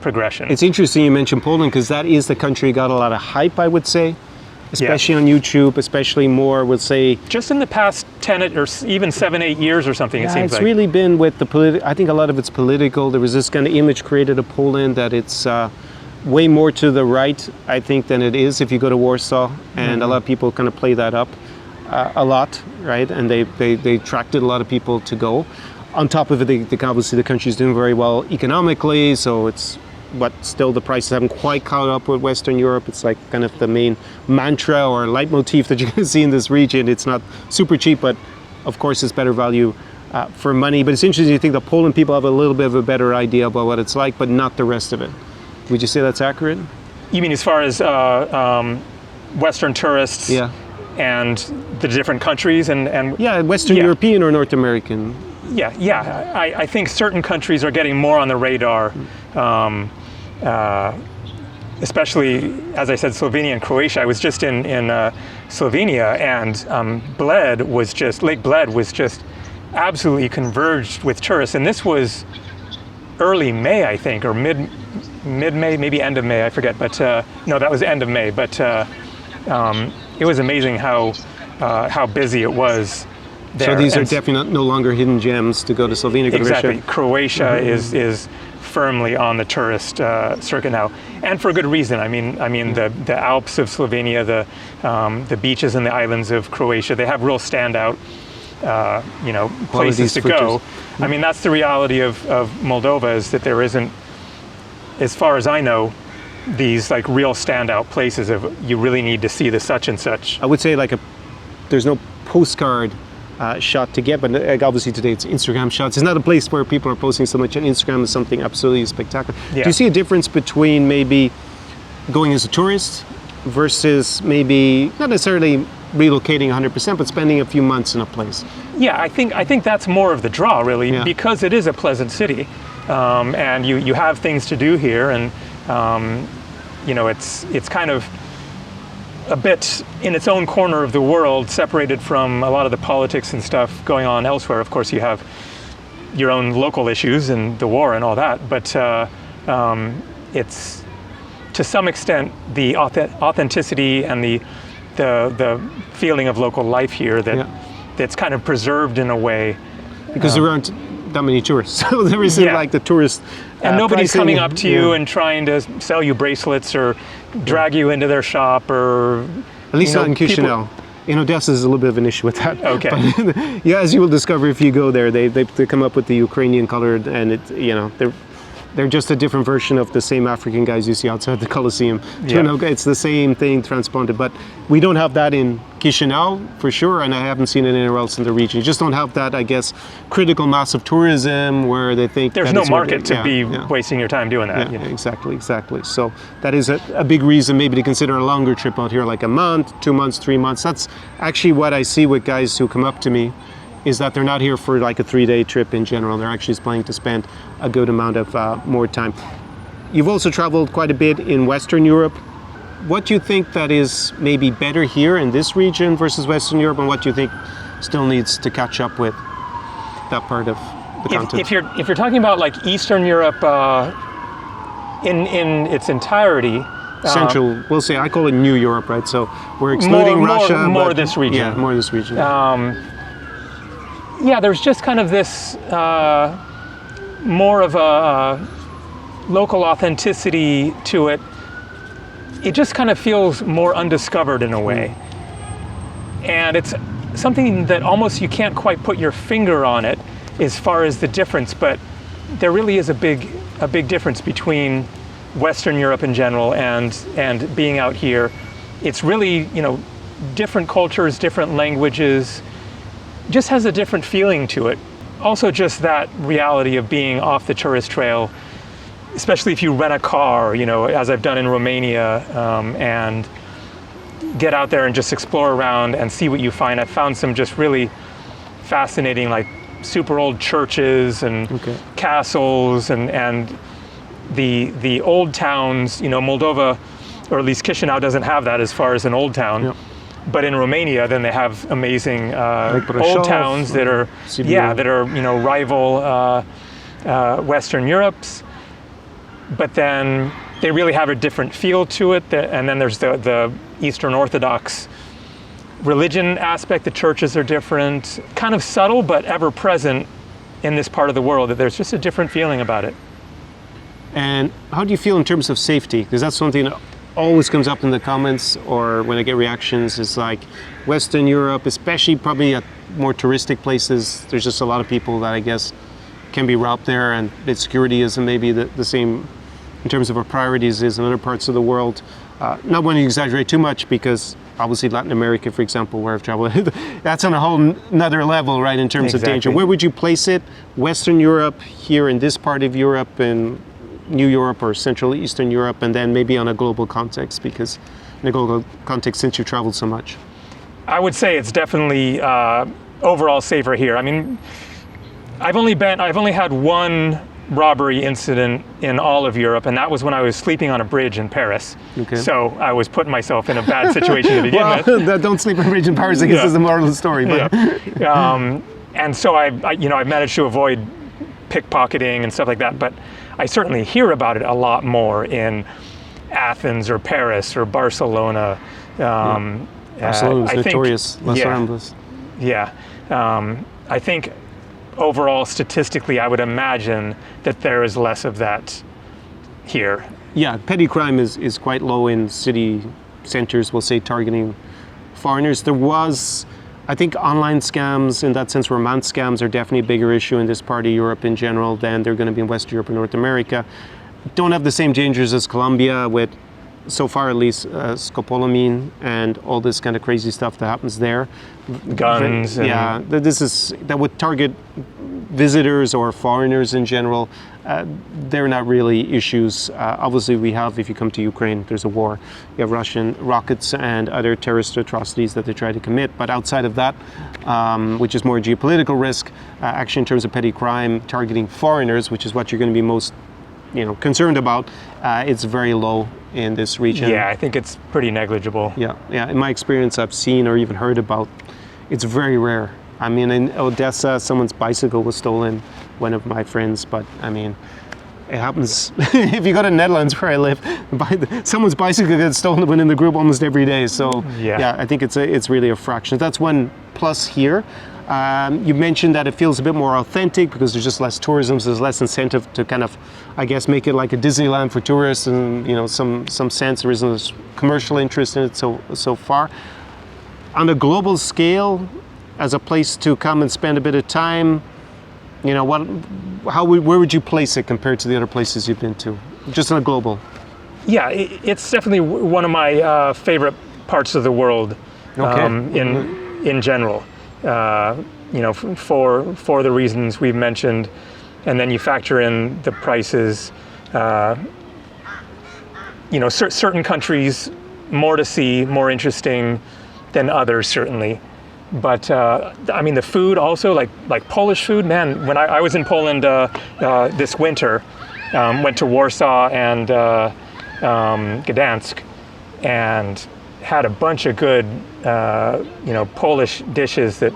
progression. It's interesting you mentioned Poland, because that is the country got a lot of hype, I would say, especially on YouTube, especially more, we'll say. Just in the past 10 or even 7-8 years or something, it seems like. It's really been with the I think a lot of it's political. There was this kind of image created of Poland that it's way more to the right, I think, than it is if you go to Warsaw. And a lot of people kind of play that up a lot, right? And they attracted a lot of people to go. On top of it, obviously the country's doing very well economically, so but still the prices haven't quite caught up with Western Europe. It's like kind of the main mantra or leitmotif that you can see in this region. It's not super cheap, but of course it's better value for money. But it's interesting, you think the Poland people have a little bit of a better idea about what it's like, but not the rest of it. Would you say that's accurate? You mean as far as Western tourists? Yeah. And the different countries and Western European or North American. I think certain countries are getting more on the radar, especially, as I said, Slovenia and Croatia. I was just in Slovenia, and Lake Bled was just absolutely converged with tourists. And this was early May, I think, or mid-May, maybe end of May, I forget. But no, that was end of May. But it was amazing how busy it was there. So these are definitely no longer hidden gems to go to Slovenia. Exactly. Croatia is firmly on the tourist circuit now, and for good reason. I mean the Alps of Slovenia, the beaches and the islands of Croatia, they have real standout places to go. I mean, that's the reality of Moldova, is that there isn't, as far as I know, these like real standout places of you really need to see the such and such. I would say there's no postcard shot to get, but obviously today it's Instagram shots. It's not a place where people are posting so much on Instagram as something absolutely spectacular. Yeah. Do you see a difference between maybe going as a tourist versus maybe not necessarily relocating 100%, but spending a few months in a place? Yeah, I think that's more of the draw, really, because it is a pleasant city, and you have things to do here, and it's kind of a bit in its own corner of the world, separated from a lot of the politics and stuff going on elsewhere. Of course, you have your own local issues and the war and all that, but it's to some extent the authenticity and the feeling of local life here that's kind of preserved in a way. Because there aren't that many tourists, so there isn't like the tourist and nobody's pricing, coming up to you and trying to sell you bracelets or drag you into their shop, or at least not in Chișinău. In Odessa is a little bit of an issue with that. Okay. But, as you will discover if you go there, they come up with the Ukrainian colored, and they're they're just a different version of the same African guys you see outside the Colosseum. Yeah. You know, it's the same thing transponded, but we don't have that in Chișinău for sure, and I haven't seen it anywhere else in the region. You just don't have that, I guess, critical mass of tourism where they think there's that no it's market to be yeah. wasting your time doing that. Yeah, exactly. So that is a big reason maybe to consider a longer trip out here, like a month, 2 months, 3 months. That's actually what I see with guys who come up to me, is that they're not here for like a 3-day trip in general. They're actually planning to spend a good amount of more time. You've also traveled quite a bit in Western Europe. What do you think that is maybe better here in this region versus Western Europe, and what do you think still needs to catch up with that part of the continent? If you're talking about like Eastern Europe in its entirety, Central, we'll say, I call it New Europe, right? So we're excluding Russia. More this region. Yeah, more this region. Yeah, there's just kind of this more of a local authenticity to it. It just kind of feels more undiscovered in a way. And it's something that almost you can't quite put your finger on it as far as the difference, but there really is a big difference between Western Europe in general and being out here. It's really, you know, different cultures, different languages, just has a different feeling to it. Also just that reality of being off the tourist trail, especially if you rent a car, you know, as I've done in Romania, and get out there and just explore around and see what you find. I've found some just really fascinating, like super old churches and castles and the old towns. You know, Moldova, or at least Chișinău, doesn't have that as far as an old town. Yep. But in Romania, then they have amazing old towns that are, you know, rival Western Europe's. But then they really have a different feel to it. And then there's the Eastern Orthodox religion aspect. The churches are different, kind of subtle, but ever present in this part of the world. That there's just a different feeling about it. And how do you feel in terms of safety? Because that's something that always comes up in the comments, or when I get reactions. It's like Western Europe, especially probably at more touristic places, there's just a lot of people that I guess can be robbed there, and the security isn't maybe the same in terms of our priorities is in other parts of the world. Not wanting to exaggerate too much, because obviously Latin America, for example, where I've traveled, that's on a whole another level, right, in terms of danger. Where would you place it? Western Europe, here in this part of Europe, in New Europe or Central Eastern Europe, and then maybe on a global context, because in a global context, since you traveled so much? I would say it's definitely overall safer here. I mean, I've only had one robbery incident in all of Europe, and that was when I was sleeping on a bridge in Paris. Okay. So I was putting myself in a bad situation to begin with. Don't sleep on a bridge in Paris, I guess is the moral of the story. But. Yeah. And so I managed to avoid pickpocketing and stuff like that, but I certainly hear about it a lot more in Athens or Paris or Barcelona. Barcelona's notorious, Los Ramblas. Yeah. I think overall, statistically, I would imagine that there is less of that here. Yeah, petty crime is quite low in city centers, we'll say, targeting foreigners. There was, I think, online scams, in that sense, romance scams are definitely a bigger issue in this part of Europe in general than they're going to be in Western Europe and North America. Don't have the same dangers as Colombia with, so far at least, scopolamine and all this kind of crazy stuff that happens there. Guns. Yeah, that would target visitors or foreigners in general. They're not really issues. Obviously, we have, if you come to Ukraine, there's a war. You have Russian rockets and other terrorist atrocities that they try to commit. But outside of that, which is more geopolitical risk, actually in terms of petty crime, targeting foreigners, which is what you're going to be most concerned about, it's very low in this region. Yeah, I think it's pretty negligible. Yeah. In my experience, I've seen or even heard about, it's very rare. I mean, in Odessa, someone's bicycle was stolen, one of my friends, but I mean, it happens. If you go to Netherlands, where I live, someone's bicycle gets stolen in the group almost every day. So yeah, I think it's really a fraction. That's one plus here. You mentioned that it feels a bit more authentic because there's just less tourism, so there's less incentive to kind of, I guess, make it like a Disneyland for tourists, and some sense there isn't commercial interest in it so far. On a global scale, as a place to come and spend a bit of time, You know, where would you place it compared to the other places you've been to, just on a global? Yeah, it's definitely one of my favorite parts of the world. Okay. In general, you know, for the reasons we've mentioned, and then you factor in the prices. You know, certain countries more to see, more interesting than others, certainly. But I mean, the food also, like Polish food, man. When I was in Poland this winter, went to Warsaw and Gdansk, and had a bunch of good, you know, Polish dishes, that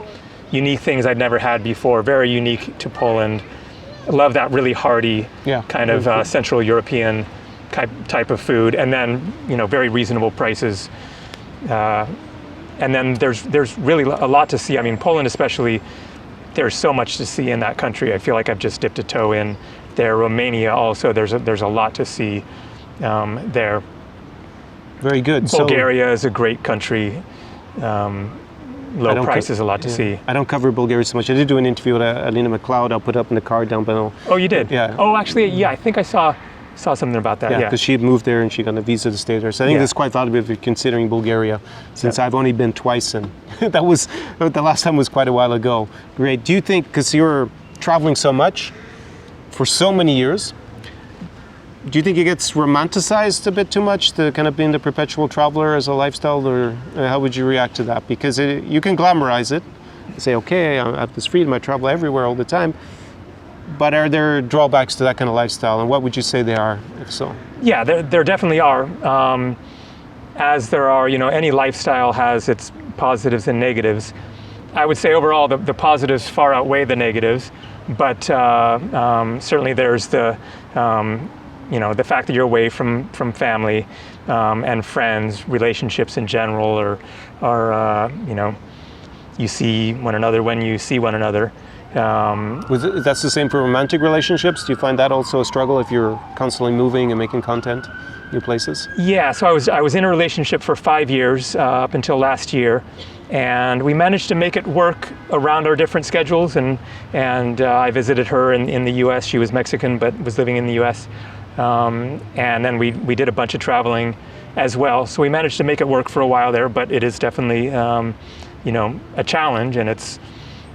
unique things I'd never had before, very unique to Poland. I love that really hearty kind of Central European type of food, and then, you know, very reasonable prices. And then there's really a lot to see. I mean, Poland especially, there's so much to see in that country. I feel like I've just dipped a toe in there. Romania also, there's a lot to see there. Very good. Bulgaria is a great country. Low prices, a lot to see. I don't cover Bulgaria so much. I did do an interview with Alina McLeod. I'll put up in the card down below. Oh, you did? Yeah. Oh, actually, yeah, I think I saw something about that. Yeah, because she had moved there and she got a visa to stay there. So I think that's quite valuable if you're considering Bulgaria, since I've only been twice, and that was, the last time was quite a while ago. Great. Do you think, because you're traveling so much for so many years, do you think it gets romanticized a bit too much, the kind of being the perpetual traveler as a lifestyle, or how would you react to that? Because you can glamorize it, say, okay, I have this freedom, I travel everywhere all the time. But are there drawbacks to that kind of lifestyle, and what would you say they are, if so? Yeah, there definitely are. As there are, you know, any lifestyle has its positives and negatives. I would say overall the positives far outweigh the negatives, but certainly there's the, you know, the fact that you're away from family and friends, relationships in general, or you know, you see one another when you see one another. That's the same for romantic relationships? Do you find that also a struggle if you're constantly moving and making content, new places? Yeah, so I was in a relationship for 5 years up until last year, and we managed to make it work around our different schedules, and I visited her in the US. She was Mexican but was living in the US, and then we did a bunch of traveling as well. So we managed to make it work for a while there, but it is definitely you know, a challenge, and it's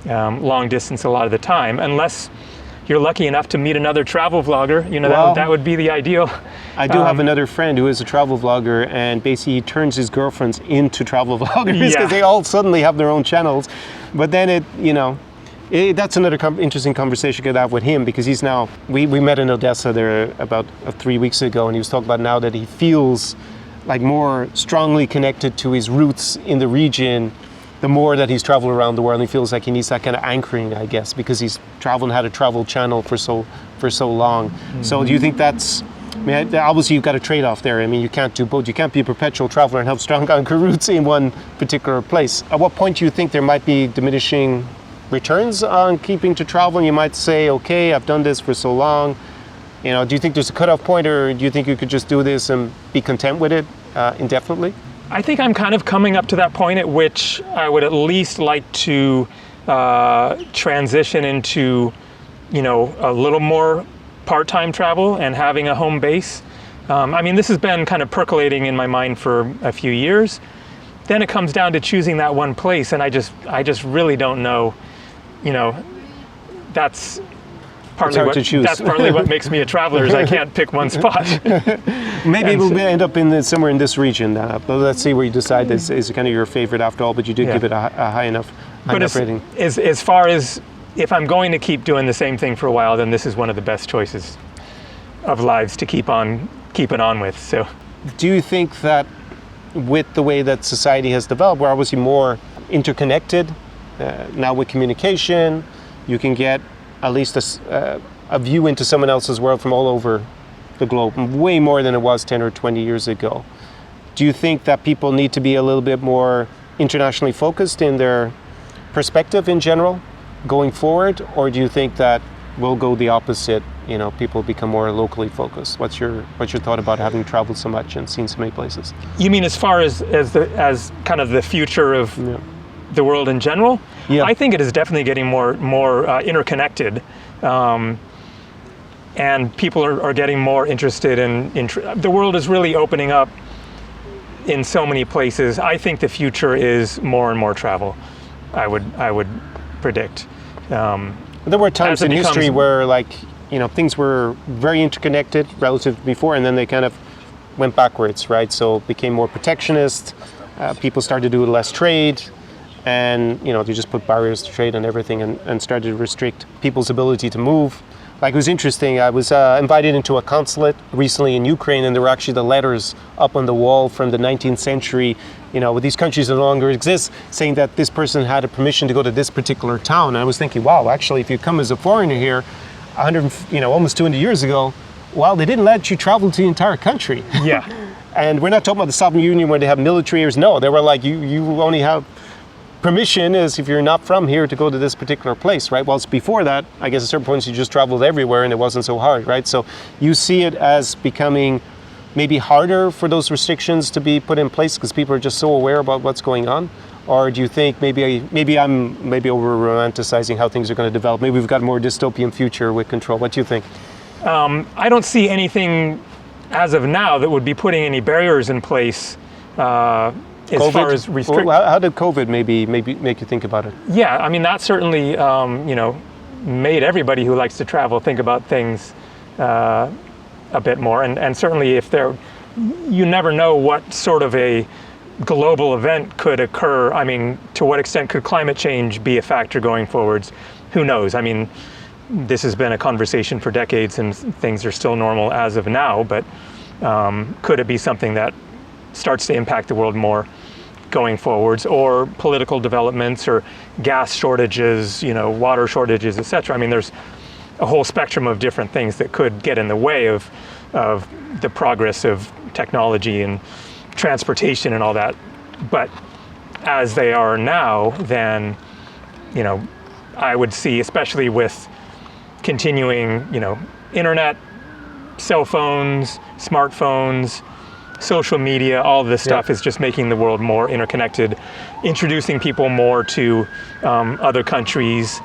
long distance a lot of the time, unless you're lucky enough to meet another travel vlogger. You know, that would be the ideal. I do have another friend who is a travel vlogger, and basically he turns his girlfriends into travel vloggers because they all suddenly have their own channels. But then that's another interesting conversation you could have with him, because he's now, we met in Odessa there about 3 weeks ago, and he was talking about now that he feels like more strongly connected to his roots in the region the more that he's traveled around the world. And he feels like he needs that kind of anchoring, I guess, because he's traveled and had a travel channel for so long. Mm-hmm. So do you think that's, I mean, obviously you've got a trade-off there. I mean, you can't do both. You can't be a perpetual traveler and have strong anchor roots in one particular place. At what point do you think there might be diminishing returns on keeping to travel? And you might say, okay, I've done this for so long. You know, do you think there's a cutoff point, or do you think you could just do this and be content with it indefinitely? I think I'm kind of coming up to that point at which I would at least like to transition into, you know, a little more part-time travel and having a home base. I mean, this has been kind of percolating in my mind for a few years. Then it comes down to choosing that one place, and I just really don't know. You know, that's partly what makes me a traveler, is I can't pick one spot. Maybe we'll end up somewhere in this region. But let's see where you decide is kind of your favorite after all. But you did give it a high enough rating. As far as if I'm going to keep doing the same thing for a while, then this is one of the best choices of lives to keep on with. So, do you think that with the way that society has developed, we're obviously more interconnected now with communication, you can get at least a view into someone else's world from all over the globe, way more than it was 10 or 20 years ago. Do you think that people need to be a little bit more internationally focused in their perspective in general going forward, or do you think that we'll go the opposite? You know, people become more locally focused. What's your thought about having traveled so much and seen so many places? You mean as far as kind of the future of the world in general? Yeah. I think it is definitely getting more interconnected. And people are getting more interested the world is really opening up in so many places. I think the future is more and more travel. I would predict. There were times in history where, like, things were very interconnected relative to before, and then they kind of went backwards, right? So it became more protectionist. People started to do less trade, and they just put barriers to trade and everything, and started to restrict people's ability to move. Like, it was interesting. I was invited into a consulate recently in Ukraine, and there were actually the letters up on the wall from the 19th century, with these countries no longer exist, saying that this person had a permission to go to this particular town. And I was thinking, wow, actually, if you come as a foreigner here, almost 200 years ago, well, they didn't let you travel to the entire country. Yeah. And we're not talking about the Soviet Union where they have military areas. No, they were like, you only have permission is if you're not from here to go to this particular place, right? Whilst before that, I guess at certain points you just traveled everywhere and it wasn't so hard, right? So you see it as becoming maybe harder for those restrictions to be put in place because people are just so aware about what's going on? Or do you think maybe I'm over-romanticizing how things are going to develop? Maybe we've got a more dystopian future with control. What do you think? I don't see anything as of now that would be putting any barriers in place as far as restrict. Well, how did COVID maybe make you think about it? Yeah, I mean, that certainly made everybody who likes to travel think about things a bit more, and certainly you never know what sort of a global event could occur. I mean, to what extent could climate change be a factor going forwards? Who knows? I mean, this has been a conversation for decades and things are still normal as of now, but could it be something that starts to impact the world more going forwards, or political developments or gas shortages, water shortages, etc. I mean, there's a whole spectrum of different things that could get in the way of the progress of technology and transportation and all that. But as they are now, then, I would see, especially with continuing, internet, cell phones, smartphones, social media, all of this stuff is just making the world more interconnected, introducing people more to other countries.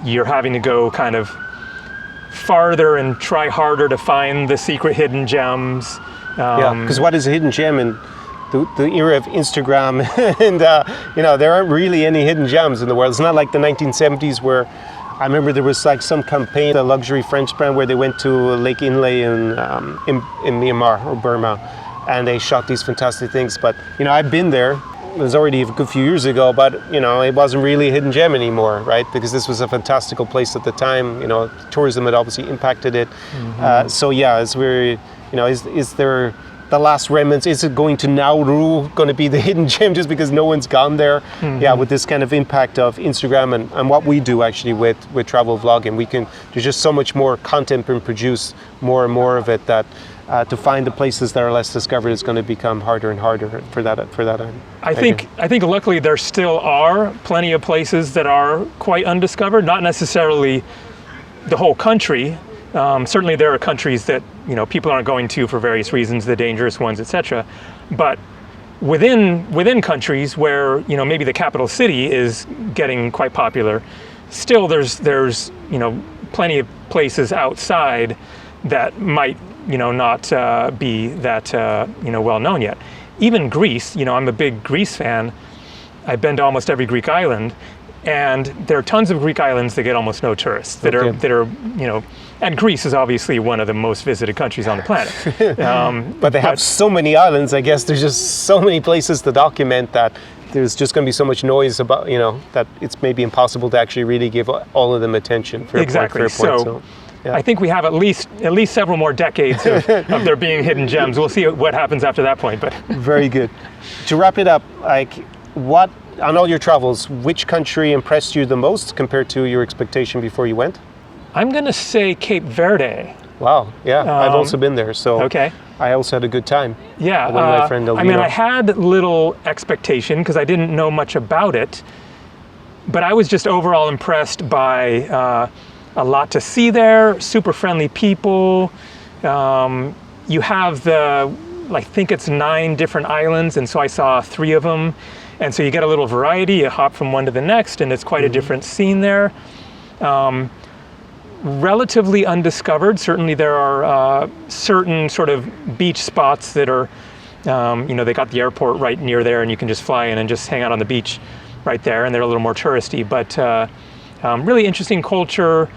You're having to go kind of farther and try harder to find the secret hidden gems. Because what is a hidden gem in the era of Instagram? And, there aren't really any hidden gems in the world. It's not like the 1970s where I remember there was like some campaign, a luxury French brand, where they went to Lake Inle in Myanmar or Burma, and they shot these fantastic things. But, I've been there. It was already a good few years ago, but, it wasn't really a hidden gem anymore, right? Because this was a fantastical place at the time. Tourism had obviously impacted it. Mm-hmm. So, yeah, as we're, is there the last remnants? Is it going to Nauru going to be the hidden gem just because no one's gone there? Mm-hmm. Yeah, with this kind of impact of Instagram and what we do actually with travel vlogging, there's just so much more content being produced, more and more of it, that to find the places that are less discovered is going to become harder and harder for that end. I think luckily there still are plenty of places that are quite undiscovered, not necessarily the whole country. Certainly there are countries that people aren't going to for various reasons, the dangerous ones, etc. But within countries where maybe the capital city is getting quite popular, still there's plenty of places outside that might not be that well known yet. Even Greece, I'm a big Greece fan. I've been to almost every Greek island, and there are tons of Greek islands that get almost no tourists that are and Greece is obviously one of the most visited countries on the planet. But they have so many islands. I guess there's just so many places to document that there's just going to be so much noise about, that it's maybe impossible to actually really give all of them attention. Fair point. So yeah. I think we have at least several more decades of there being hidden gems. We'll see what happens after that point. But very good. To wrap it up, on all your travels, which country impressed you the most compared to your expectation before you went? I'm going to say Cape Verde. Wow, yeah, I've also been there, so okay. I also had a good time. Yeah, with my friend Elvino. I had little expectation because I didn't know much about it, but I was just overall impressed by a lot to see there, super friendly people. You have I think it's 9 different islands, and so I saw 3 of them. And so you get a little variety, you hop from one to the next, and it's quite a different scene there. relatively undiscovered. Certainly there are certain sort of beach spots that are, they got the airport right near there and you can just fly in and just hang out on the beach right there, and they're a little more touristy, but really interesting culture,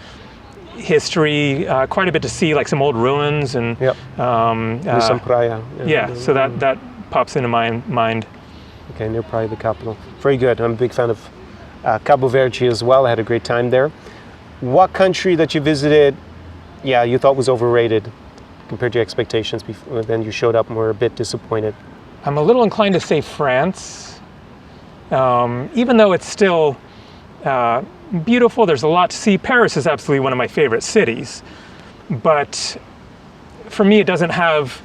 history, quite a bit to see, like some old ruins and some Praia. So that pops into my mind. Okay, near Praia, the capital. Very good. I'm a big fan of Cabo Verde as well. I had a great time there. What country that you visited, you thought was overrated compared to your expectations before, then you showed up and were a bit disappointed? I'm a little inclined to say France, even though it's still beautiful. There's a lot to see. Paris is absolutely one of my favorite cities, but for me, it doesn't have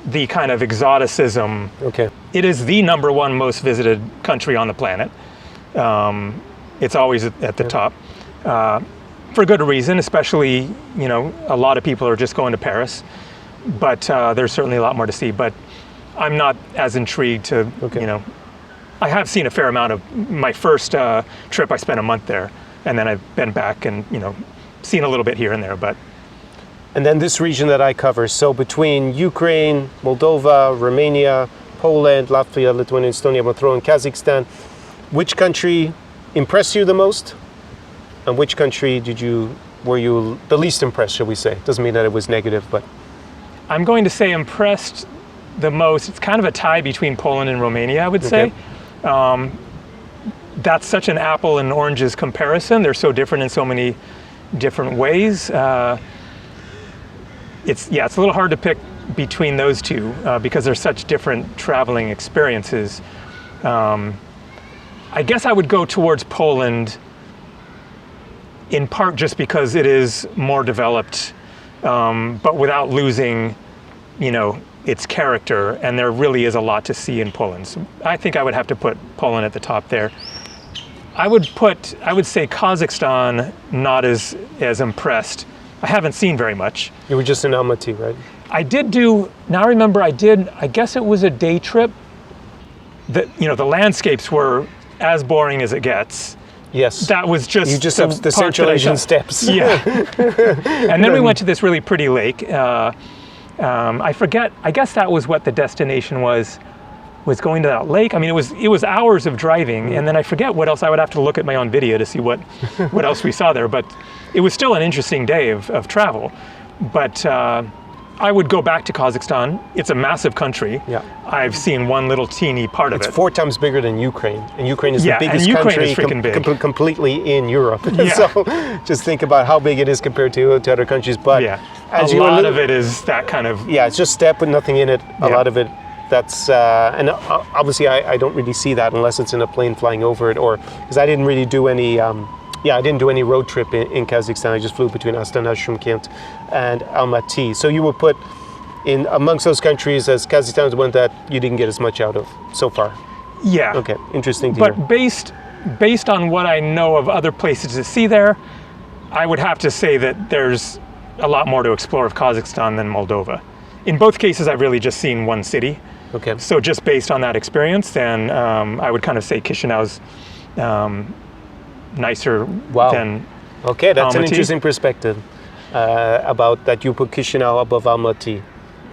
the kind of exoticism. Okay. It is the #1 most visited country on the planet. It's always at the top, for good reason, especially, a lot of people are just going to Paris, but there's certainly a lot more to see, but I'm not as intrigued to, I have seen a fair amount of my first trip. I spent a month there, and then I've been back and, seen a little bit here and there, but. And then this region that I cover, so between Ukraine, Moldova, Romania, Poland, Latvia, Lithuania, Estonia, I'm going to throw in Kazakhstan. Which country impressed you the most? And which country were you the least impressed, shall we say? Doesn't mean that it was negative, but. I'm going to say impressed the most. It's kind of a tie between Poland and Romania, I would say. That's such an apple and oranges comparison. They're so different in so many different ways. It's a little hard to pick between those two because they're such different traveling experiences. I guess I would go towards Poland in part just because it is more developed, but without losing, its character, and there really is a lot to see in Poland. So I think I would have to put Poland at the top there. I would say Kazakhstan, not as impressed. I haven't seen very much. You were just in Almaty, right? I guess it was a day trip. The landscapes were as boring as it gets. Yes. That was just you just have the Central Asian steppes. Yeah. And then we went to this really pretty lake. I forget. I guess that was what the destination was going to that lake. I mean, it was hours of driving, and then I forget what else. I would have to look at my own video to see what else we saw there. But it was still an interesting day of travel. But I would go back to Kazakhstan. It's a massive country. Yeah. I've seen one little teeny part of it. It's 4 times bigger than Ukraine, and Ukraine is the biggest and Ukraine country is freaking big. Completely in Europe. Yeah. So just think about how big it is compared to other countries. But a lot of it is that kind of. Yeah, it's just steppe with nothing in it. A lot of it. That's and obviously I don't really see that unless it's in a plane flying over it, or because I didn't really do any. I didn't do any road trip in Kazakhstan. I just flew between Astana, Shumkent, and Almaty. So you were put in amongst those countries as Kazakhstan is the one that you didn't get as much out of so far. Yeah. Okay, interesting to hear. But based on what I know of other places to see there, I would have to say that there's a lot more to explore of Kazakhstan than Moldova. In both cases, I've really just seen one city. Okay. So just based on that experience, then I would kind of say Chișinău's nicer than Okay, that's Almaty. an interesting perspective about that you put Chișinău above Almaty.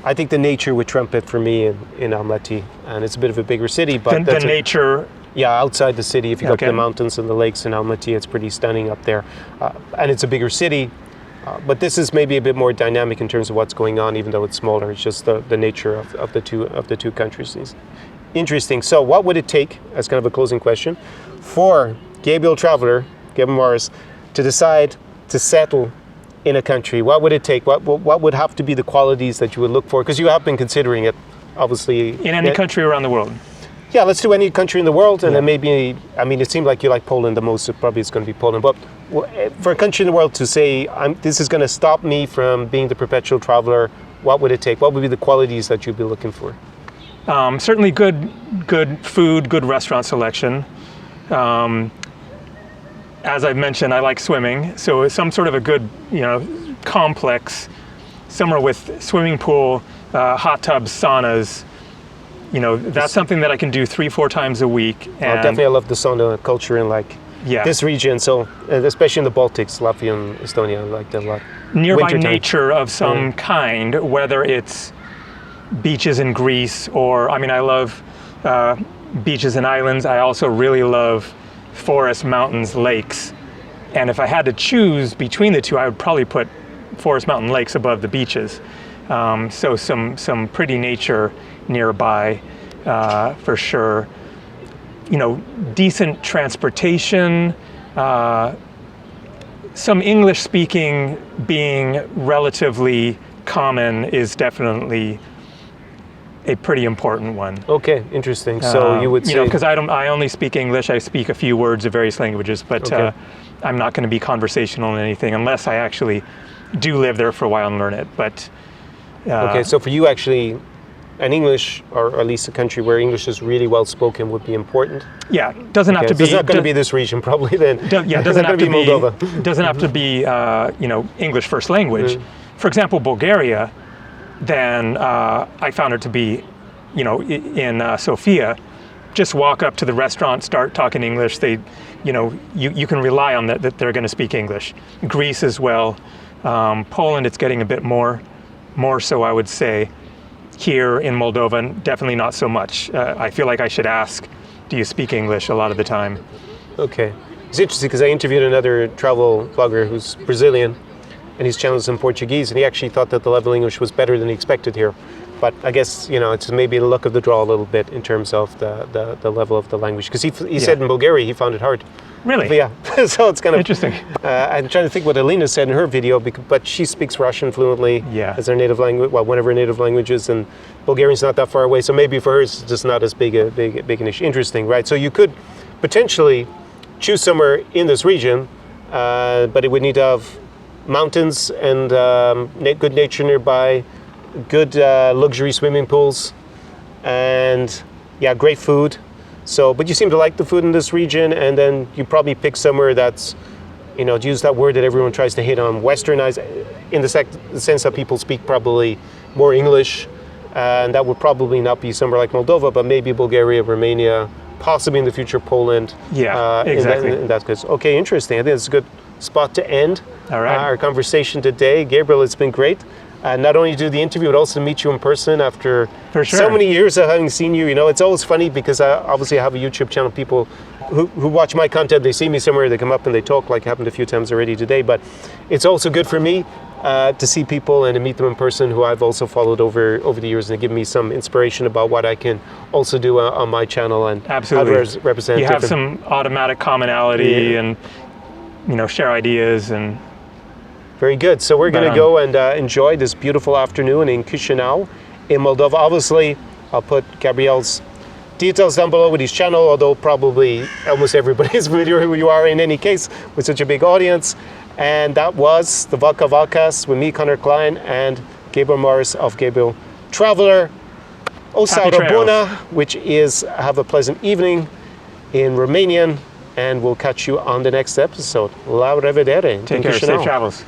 I think the nature would trump it for me in Almaty, and it's a bit of a bigger city, but the nature. Yeah, outside the city, if you go to the mountains and the lakes in Almaty, it's pretty stunning up there, and it's a bigger city. But this is maybe a bit more dynamic in terms of what's going on, even though it's smaller. It's just the nature of the two countries. Interesting. So, what would it take, as kind of a closing question, for Gabriel Morris, to decide to settle in a country? What would it take? What would have to be the qualities that you would look for? Because you have been considering it, obviously. In any country around the world. Yeah, let's do any country in the world, and then maybe, I mean, it seemed like you like Poland the most, so probably it's going to be Poland. But for a country in the world to say, this is going to stop me from being the perpetual traveler, what would it take? What would be the qualities that you'd be looking for? Certainly good food, good restaurant selection. As I've mentioned, I like swimming, so some sort of a good, complex, somewhere with swimming pool, hot tubs, saunas. That's something that I can do 3-4 times a week. And definitely, I love the sauna culture in Yeah. this region. So especially in the Baltics, Latvia and Estonia, I like that a lot. Nearby Wintertime. nature of some kind, whether it's beaches in Greece or, I mean, I love beaches and islands. I also really love forests, mountains, lakes. And if I had to choose between the two, I would probably put forest, mountain, lakes above the beaches. So some pretty nature nearby, for sure. You know, decent transportation, some English speaking being relatively common is definitely a pretty important one. Okay, interesting. So you would say, you know, because I only speak English. I speak a few words of various languages, but Okay. I'm not going to be conversational in anything unless I actually do live there for a while and learn it. But okay, so for you actually, an English, or at least a country where English is really well spoken, would be important. yeah, doesn't have to be. It's not going to be this region probably then. Yeah, It's doesn't not have to gonna be. Moldova. Doesn't have to be. You know, English first language. For example, Bulgaria. Then I found it to be, you know, in Sofia. Just walk up to the restaurant, start talking English. They, you know, you can rely on that they're going to speak English. Greece as well. Poland, it's getting a bit more so, I would say. Here in Moldova, definitely not so much. I feel like I should ask, do you speak English a lot of the time? Okay. It's interesting because I interviewed another travel blogger who's Brazilian, and his channel is in Portuguese, and he actually thought that the level of English was better than he expected here. But I guess, you know, it's maybe the luck of the draw a little bit in terms of the level of the language. Because he said in Bulgaria he found it hard. Really? But yeah, so it's kind of Interesting. I'm trying to think what Alina said in her video, but she speaks Russian fluently as her native language. Well, one of her native languages, and Bulgarian's not that far away, so maybe for her it's just not as big an issue. Interesting, right? So you could potentially choose somewhere in this region, but it would need to have mountains and good nature nearby, good luxury swimming pools, and great food. So, but you seem to like the food in this region, and then you probably pick somewhere that's, you know, to use that word that everyone tries to hit on, westernized, in the sense that people speak probably more English, and that would probably not be somewhere like Moldova, but maybe Bulgaria, Romania, possibly in the future Poland. Yeah, exactly. In that case. Okay, interesting. I think it's a good spot to end our conversation today. Gabriel, it's been great. Not only to do the interview, but also to meet you in person after so many years of having seen you. You know, it's always funny because obviously I have a YouTube channel. People who watch my content, they see me somewhere, they come up and they talk, like happened a few times already today. But it's also good for me to see people and to meet them in person who I've also followed over the years, and they give me some inspiration about what I can also do on my channel and absolutely how to represent. You have some automatic commonality and, you know, share ideas and. Very good. So we're going to go and enjoy this beautiful afternoon in Chișinău, in Moldova. Obviously, I'll put Gabriel's details down below with his channel, although probably almost everybody is familiar who you are in any case with such a big audience. And that was the Vodka Vodcast with me, Conor Klein, and Gabriel Morris of Gabriel Traveler. O seară bună, which is have a pleasant evening in Romanian. And we'll catch you on the next episode. La revedere. Take care. Safe travels.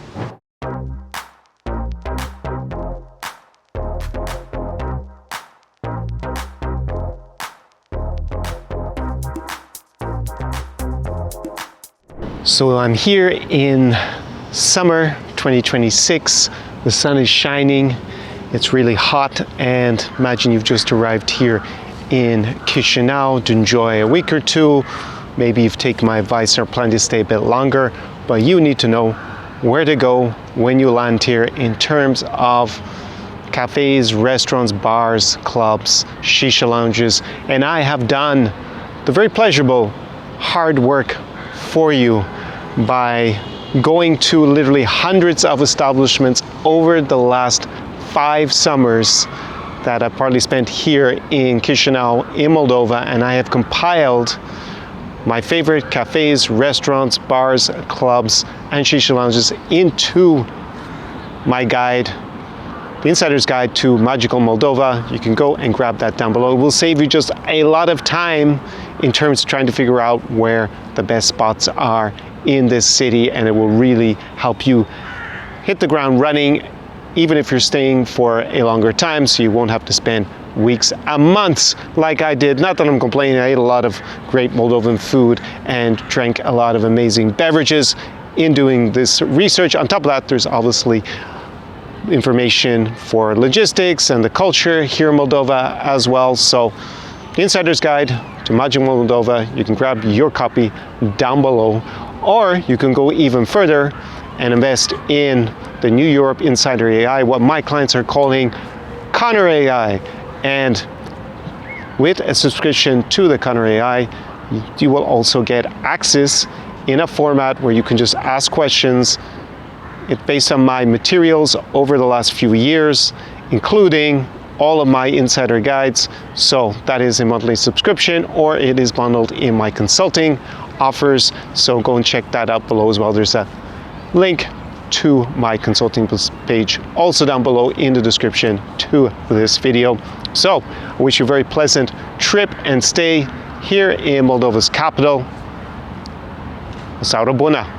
So I'm here in summer 2026. The sun is shining. It's really hot, and imagine you've just arrived here in Chișinău to enjoy a week or two. Maybe you've taken my advice and are planning to stay a bit longer, but you need to know where to go when you land here in terms of cafes, restaurants, bars, clubs, shisha lounges. And I have done the very pleasurable hard work for you by going to literally hundreds of establishments over the last 5 summers that I've partly spent here in Chișinău, in Moldova, and I have compiled my favorite cafes, restaurants, bars, clubs, and shisha lounges into my guide, the Insider's Guide to Magical Moldova. You can go and grab that down below. It will save you just a lot of time in terms of trying to figure out where the best spots are in this city, and it will really help you hit the ground running, even if you're staying for a longer time, so you won't have to spend weeks and months like I did. Not that I'm complaining, I ate a lot of great Moldovan food and drank a lot of amazing beverages in doing this research. On top of that, there's obviously information for logistics and the culture here in Moldova as well. So the Insider's Guide to Magic Moldova, you can grab your copy down below, or you can go even further and invest in the new Europe Insider AI, what my clients are calling Conor AI. And with a subscription to the Conor AI, you will also get access in a format where you can just ask questions. It's based on my materials over the last few years, including all of my insider guides. So that is a monthly subscription, or it is bundled in my consulting offers. So go and check that out below as well. There's a link to my consulting page also down below in the description to this video. So I wish you a very pleasant trip and stay here in Moldova's capital. Seară bună!